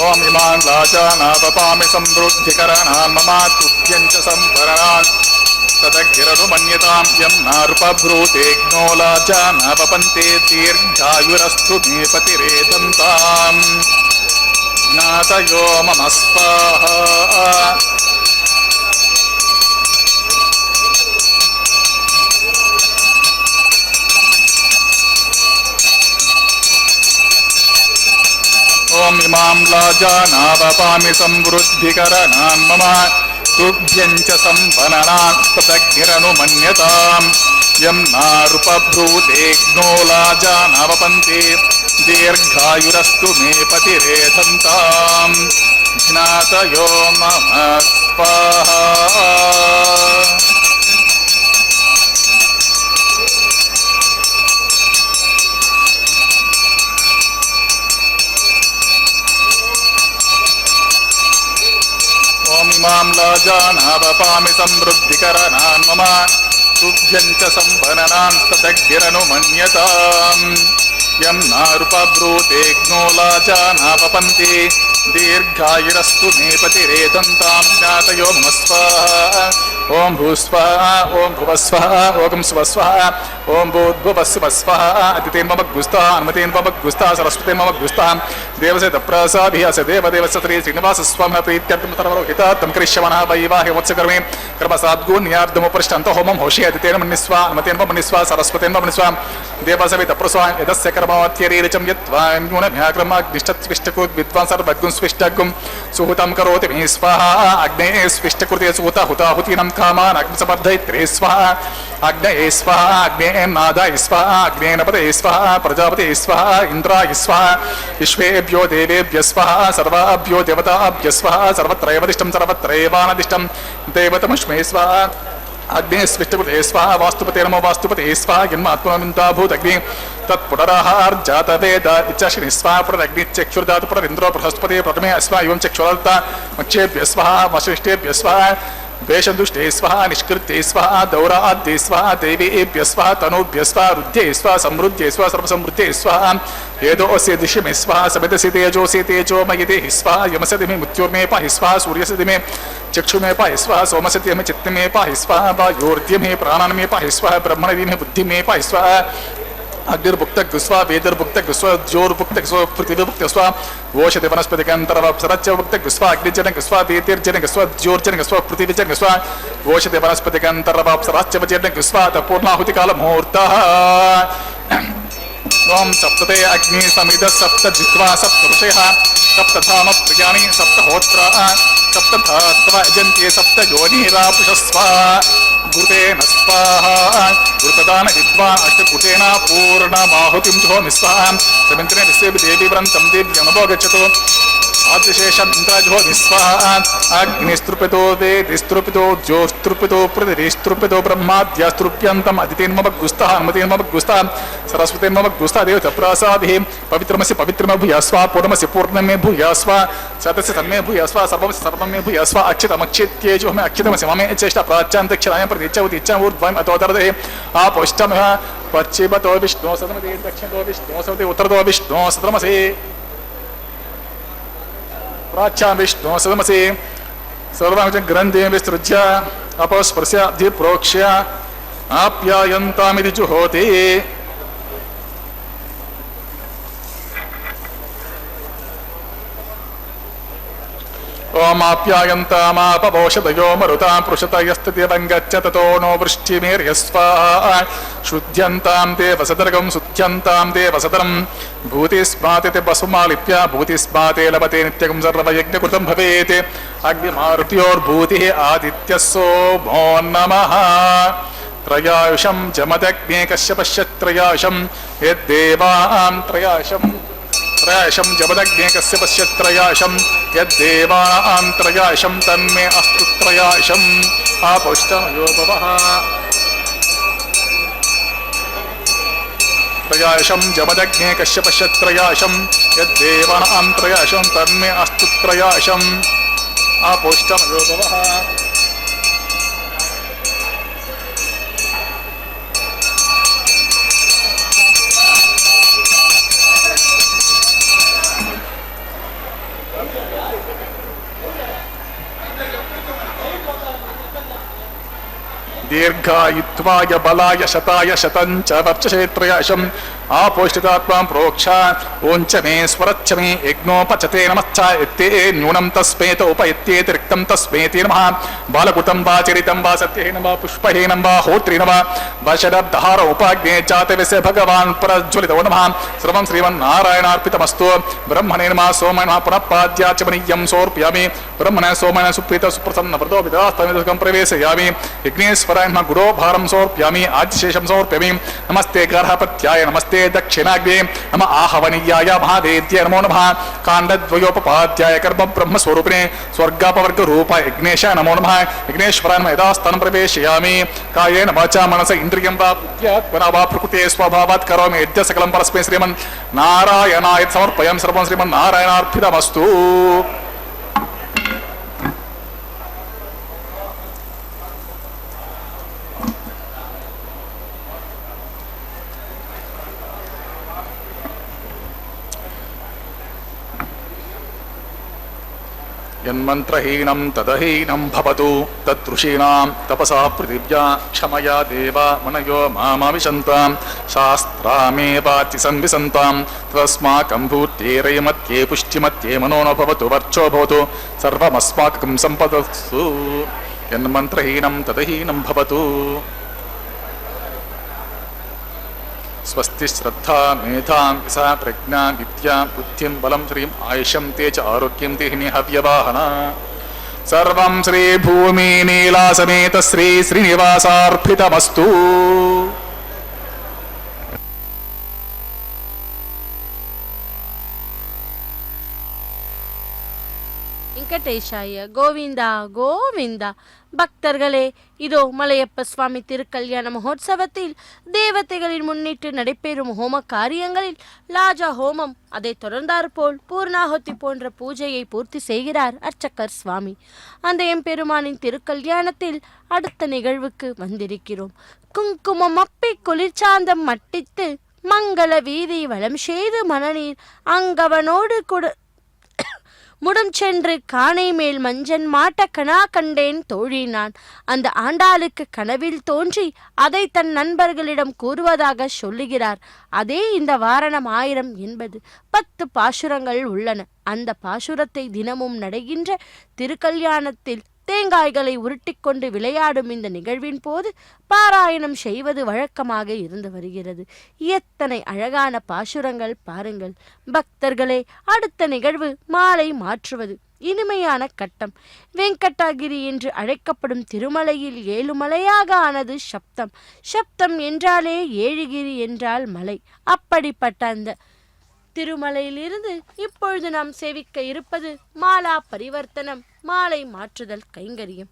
ओम इमान् लाजानापपामि समृद्धिकराणान् ममातुभ्यं च संवरणान् तदग्गिरनुमन्यतां यं नारुपभ्रूतेऽग्नो लाजानापपन्ते दीर्घायुरस्तु मे पतिरेदन्ताम् ज्ञातयो मम स्वाहा ओम इमां लाजानावपामि समृद्धिकरणान् मम तुभ्यं च संवरणान् तदग्निरनुमन्यताम् यं नारुपभ्रूतेऽग्नो लाजानावपन्ते दीर्घायुरस्तु मे पतिरेधन्ताम् ज्ञातयो मम स्वाहा लाजानावपामि समृद्धिकरणान् मम तुभ्यं च संवननांस्तदग्गिरनुमन्यताम् यं नारुपब्रूतेऽग्नो लाजानावपन्ति दीर्घायुरस्तु मे पतिरेदन्तां ज्ञातयो मम स्वाहा ओं भूस्वाहा ओं भुवस्वाहा ओं स्वस्वाहा ओं भूद्भुवस्वस्वाहा अदितेन मम गुस्ताः अनुमतेन मम गुस्ताः सरस्वतेन मम गुस्ताः देवसे तप्रसाभिः स देवदेवस्य श्री श्रीनिवासस्वामिनः प्रीत्यर्थं सर्वरोहितार्थं करिष्यमाणः वैवाहिकवत्सकर्मे कर्मसाद्गुण्यार्धमुपरिष्टन्तो होमं होषि अदितेन मन्निस्वा अनुमतेन मम मन्निस्वा सरस्वतेन मम मन्निस्वा देवसवे तप्रस्वा यदस्य कर्मात्यरीरचं यत्त्वा न्यूनभ्याक्रमाग्निष्ठत्विष्टकृत् विद्वान् सर्वज्ञं स्विष्टगुं सुहुतं करोति मे स्वाहा अग्नेः स्विष्टकृते सुहुता हुताहुतीनं कामान् अग्निसमर्धयित्रे स्वाहा अग्नये स्वाहा अग्नेः नादाय स्वाहा अग्नेनपते स्वाहा प्रजापते स्वाहा इन्द्राय स्वाहा विश्वेभ्यो देवेभ्यः स्वाहा सर्वाभ्यो देवताभ्यः स्वाहा सर्वत्रैवदिष्टं सर्वत्रैवानदिष्टं देवतमश्मे स्वाहा अग्ने स्विष्टकृते स्वाहा वास्तुपते नमो वास्तुपते स्वाहा जन्मात्मनन्ता भूतग्नि तत्पुनराहार्जातवेद इच्छाशिनि स्वाहा पुनरग्निश्चक्षुर्दातु पुनरिन्द्रो बृहस्पति प्रथमे अस्वा एवं चक्षुरल्ता मक्षेभ्यः स्वाहा वसिष्ठेभ्यः स्वाहा वेषदुष्टे स्वाहा निष्कृत्ये स्वाहा दौराद्ये स्वाहा देवीभ्यः स्वाहा तनूभ्यः स्वाहा रुध्ये स्वाहा समृद्धे स्वाहा सर्वसमृद्धे स्वाहा येदोऽस्य दिशमे स्वाहा समितसि तेजोऽसि तेजोमयिते स्वाहा यमसति मे मृत्युर्मे पाहि स्वाहा सूर्यसति मे चक्षुमे पाहि स्वाहा सोमसति मे चित्तमे पाहि स्वाहा वायोर्ध्यमे प्राणान्मे पाहि स्वाहा ब्रह्मणि मे बुद्धिमे पाहि स्वाहा अग्निर्भुक्त गुस्वा वेदर्भुक्त गुस्वा ज्योर्भुक्त गुस्वा पृथ्वीभुक्त गुस्वा वोषते वनस्पतिकान्तरवप्सरच्च भुक्त गुस्वा अग्निजन गुस्वा वेदिर्जन गुस्वा ज्योर्जन गुस्वा पृथ्वीजन गुस्वा वोषते वनस्पतिकान्तरवप्सरच्च वजन गुस्वा पूर्णाहुतिकालमुहूर्तः ओम सप्तते अग्नि समिद सप्त जित्वा सप्त ऋषयः सप्तधाम प्रियाणि सप्तहोत्रा सप्तधात्वा यजन्ते सप्त योनिरापुषस्वा घृतेन स्वाहा घृतदान विद्वान् अष्टघृतेन पूर्णमाहुतिं जुहोमि स्वाहा समिन्द्रे विश्वेभि देवी व्रन्तं देव्यमभो गच्छतु आदिशेषम् इन्द्रजुहोमि स्वाहा अग्निस्त्रुपितो वेदिस्त्रुपितो ज्योस्त्रुपितो पृथिवीस्त्रुपितो ब्रह्माद्यास्त्रुप्यन्तम् अदितेन मम गुस्तः अनुमतेन मम गुस्तः सरस्वतेन मम गुस्तः देवतप्रसाभिः पवित्रमसि पवित्रमे भूयास्वा पूर्णमसि पूर्णमे भूयास्वा सतस्य तन्मे भूयास्वा सर्वमसि सर्वमे भूयास्वा अक्षितमक्षित्येजो मे अक्षितमसि ममे चेष्टा प्राच्यान्तक्षरायं प्रति इच्छावति इच्छावूर्ध्वम् अतोदरदे आपोष्टमः पश्चिमतो विष्णो सदमते दक्षिणतो विष्णो सदमते उत्तरतो विष्णो सदमसि प्राच्यां विष्णो सदमसि सर्वांश ग्रन्थे विसृज्य अपस्पृश्य अधिप्रोक्ष्य आप्यायन्तामिति जुहोति ओम आप्यायन्तामापवोषधयो मरुतां पृषतयस्तदिवं गच्छ ततो नो वृष्टिमेर्यस्वाहा शुद्ध्यन्तां ते वसदर्गं शुद्ध्यन्तां ते वसदरं भूतिस्माते वसुमालिप्य भूतिस्माते लभते नित्यगं सर्वयज्ञकृतं भवेत् अग्निमारुत्योर्भूतिः आदित्यस्सोमो नमः त्रयायुषं जमदग्ने कश्यपश्य त्रयायुषं यद्देवां त्रयायुषं त्रयाशं जपदग्ने कस्य पश्य त्रयाशं यद्देवानां त्रयाशं तन्मे अस्तु त्रयाशम् आपोष्टमयो भवः त्रयाशं जपदग्ने कस्य पश्य त्रयाशं यद्देवानां त्रयाशं तन्मे अस्तु त्रयाशम् आपोष्टमयो भवः दीर्घायुत्वाय बलाय शताय शतञ्च वर्चसे त्रयाशम् आपोष्टितात्मां प्रोक्ष ओञ्च मे स्वरच्च मे यज्ञोपचते नमश्च इत्ते न्यूनं तस्मेत उपयत्येति रिक्तं तस्मेति नमः बालकृतं वा चरितं वा सत्यहेनं वा पुष्पहेनं वा होत्रेण वा वशदब्धार उपाग्ने जातविसे भगवान् प्रज्वलितो नमः सर्वं श्रीमन्नारायणार्पितमस्तु ब्रह्मणे नमः सोमने नमः पुनः पाद्याचमनीयं समर्पयामि ब्रह्मणे सोमने सुप्रीत सुप्रसन्न व्रतो विदास्तमिदुकं प्रवेशयामि यज्ञेश्वराय नमः गुरो भारं समर्पयामि आदिशेषं समर्पयामि नमस्ते गार्हपत्याय नमस्ते दक्षिणाग्ने नमः आहवनीयाय महावेद्याय नमो नमः काण्डद्वयोपपाद्याय कर्म ब्रह्मस्वरूपिणे स्वर्गापवर्गरूपाय यज्ञेशाय नमो नमः यज्ञेश्वराय नमः यथास्थानं प्रवेशयामि कायेन वाचा मनसा इन्द्रियं वा बुद्ध्यात्मना वा प्रकृते स्वभावात् करोमि यद्य सकलं परस्मै श्रीमन्नारायणाय समर्पयामि सर्वं श्रीमन्नारायणार्पितमस्तु యన్మంత్రహీనం తదహీనం భవతు తదృషీణాం తపసా పృథివ్యా క్షమయా దేవా మనయో మామవిశంతాం శాస్త్రామేవాతి సంవిశంతాం తదస్మాకం భూత్యేరయమత్యే పుష్టిమత్యే మనో న భవతు వర్చో భవతు సర్వమస్మాకం సంపదస్తు యన్మంత్రహీనం తదహీనం భవతు. స్వస్తి శ్రద్ధా మేధాం విసా ప్రజ్ఞా విద్యా బుద్ధిం బలం శ్రీం ఆయుషం తేజ ఆరోగ్యం దేహిని హవ్యవాహన. సర్వం శ్రీ భూమి నీలా సమేత శ్రీ శ్రీనివాసార్పితమస్తు. வெங்கடேஷாய கோவிந்தா கோவிந்தா. பக்தர்களே, இதோ மலையப்ப சுவாமி திருக்கல்யாண மகோத்சவத்தில் தேவதைகளின் முன்னிட்டு நடைபெறும் ஹோம காரியங்களில் லாஜா ஹோமம், அதை தொடர்ந்தாற்போல் பூர்ணாஹுதி போன்ற பூஜையை பூர்த்தி செய்கிறார் அர்ச்சகர் சுவாமி. அந்த எம்பெருமானின் திருக்கல்யாணத்தில் அடுத்த நிகழ்வுக்கு வந்திருக்கிறோம். குங்குமம் அப்பி குளிர்ச்சாந்தம் மட்டித்து மங்கள வீதி வளம் செய்து மணநீர் அங்கவனோடு முடம் சென்று காணை மேல் மஞ்சன் மாட்ட கனா கண்டேன் தோழினான். அந்த ஆண்டாளுக்கு கனவில் தோன்றி அதை தன் நண்பர்களிடம் கூறுவதாக சொல்லுகிறார். அதே இந்த வாரணம் 1000 என்பது 10 பாசுரங்கள் உள்ளன. அந்த பாசுரத்தை தினமும் நடைகின்ற திருக்கல்யாணத்தில் தேங்காய்களை உருட்டிக்கொண்டு விளையாடும் இந்த நிகழ்வின் போது பாராயணம் செய்வது வழக்கமாக இருந்து வருகிறது. எத்தனை அழகான பாசுரங்கள் பாருங்கள் பக்தர்களே. அடுத்த நிகழ்வு மாலை மாற்றுவது. இனிமையான கட்டம். வெங்கடாகிரி என்று அழைக்கப்படும் திருமலையில் 7 மலையாக ஆனது சப்தம். சப்தம் என்றாலே 7 கிரி என்றால் மலை. அப்படிப்பட்ட அந்த திருமலையிலிருந்து இப்பொழுது நாம் சேவிக்க இருப்பது மாலா பரிவர்த்தனம், மாலை மாற்றுதல் கைங்கரியம்.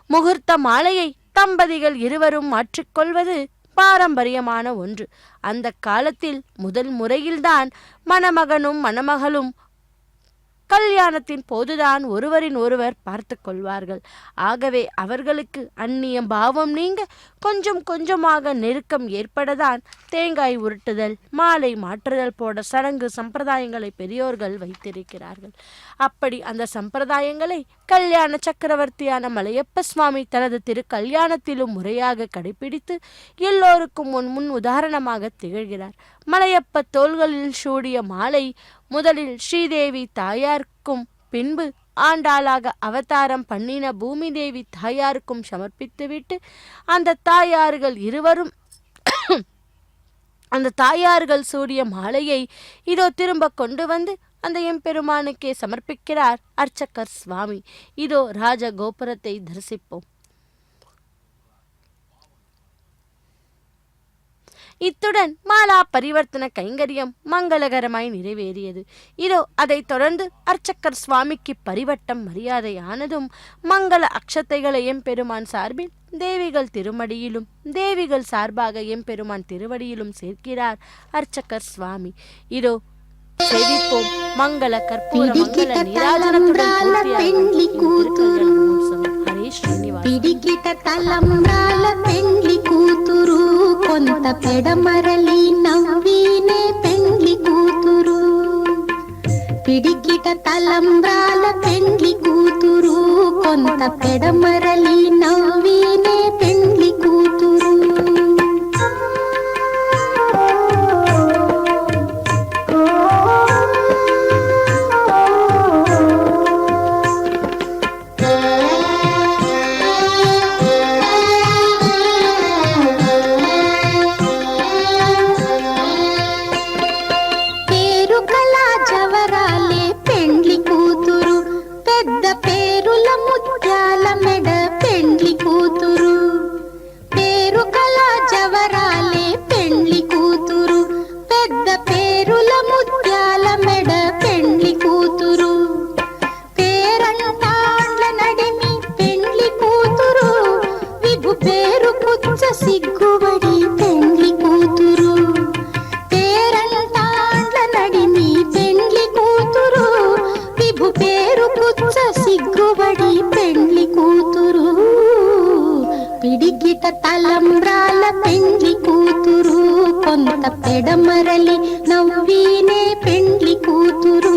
முகூர்த்த மாலையை தம்பதிகள் இருவரும் மாற்றிக்கொள்வது பாரம்பரியமான ஒன்று. அந்த காலத்தில் முதல் முறையில்தான் மணமகனும் மணமகளும் கல்யாணத்தின் போதுதான் ஒருவரின் ஒருவர் பார்த்து கொள்வார்கள். ஆகவே அவர்களுக்கு அந்நிய பாவம் நீங்க கொஞ்சம் கொஞ்சமாக நெருக்கம் ஏற்படதான் தேங்காய் உருட்டுதல், மாலை மாற்றுதல் போன்ற சடங்கு சம்பிரதாயங்களை பெரியோர்கள் வைத்திருக்கிறார்கள். அப்படி அந்த சம்பிரதாயங்களை கல்யாண சக்கரவர்த்தியான மலையப்ப சுவாமி தனது திருக்கல்யாணத்திலும் முறையாக கடைபிடித்து எல்லோருக்கும் முன் உதாரணமாக திகழ்கிறார். மலையப்ப தோள்களில் சூடிய மாலை முதலில் ஸ்ரீதேவி தாயாருக்கும் பின்பு ஆண்டாளாக அவதாரம் பண்ணின பூமி தேவி தாயாருக்கும் சமர்ப்பித்துவிட்டு அந்த தாயார்கள் சூடிய மாலையை இதோ திரும்ப கொண்டு வந்து அந்த எம்பெருமானுக்கே சமர்ப்பிக்கிறார் அர்ச்சகர் சுவாமி. இதோ ராஜகோபுரத்தை தரிசிப்போம். இத்துடன் மாலா பரிவர்த்தன கைங்கரியம் மங்களகரமாய் நிறைவேறியது. இதோ அதைத் தொடர்ந்து அர்ச்சகர் சுவாமிக்கு பரிவட்டம் மரியாதையானதும் மங்கள அக்ஷத்தைகளை எம்பெருமான் சார்பில் தேவிகள் திருமடியிலும் தேவிகள் சார்பாக எம்பெருமான் திருவடியிலும் சேர்க்கிறார் அர்ச்சகர் சுவாமி. இதோ சேவிப்போம். மங்கள கற்பூர மங்கள நீராஜனத்துடன் పిడికిట తలంబ్రాల పెండ్లి కూతురు కొంత పెడమరలి నవ్వీనే పెండ్లి కూతురు. పిడికిట తలంబ్రాల పెండ్లి కూతురు కొంత పెడమరలి నవ్వీనే పెండ్లి కూతురు. సిగ్గుబడి పెండ్లి కూతురు పేరంటాండ్ల నడిమి పెండ్లి కూతురు విభు పేరు పుచ్చ సిగ్గుబడి పెండ్లి కూతురు. పిడికిట తలంబ్రాల పెండ్లి కూతురు కొంత పెడమరలి నవ్వీనే పెండ్లి కూతురు.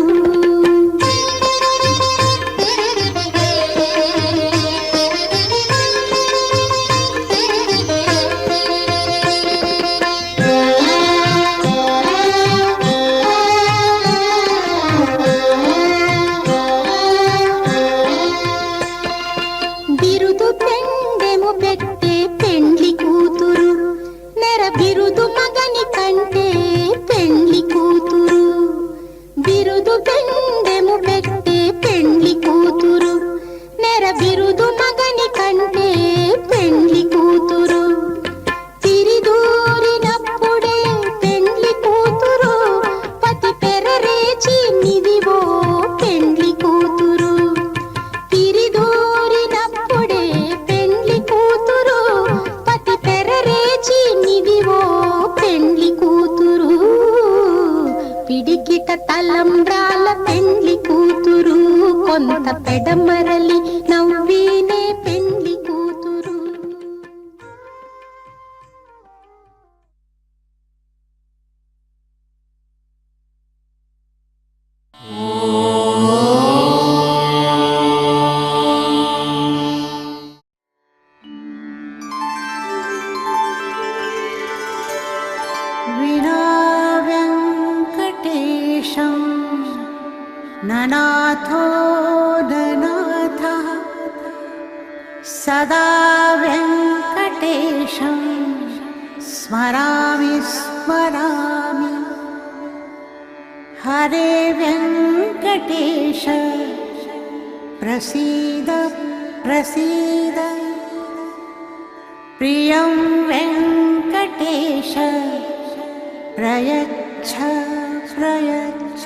ఎదురికిట తలంబ్రాల పెండ్లి కూతురు కొంత పెడమరలి నవ్వీనే పెండ్లి కూతురు. विना वेङ्कटेशं ननाथो ननाथः सदा वेङ्कटेशं स्मरामि स्मरामि. हरे वेङ्कटेश प्रसीद प्रसीद. प्रियं वेङ्कटेश प्रयच्छ प्रयच्छ.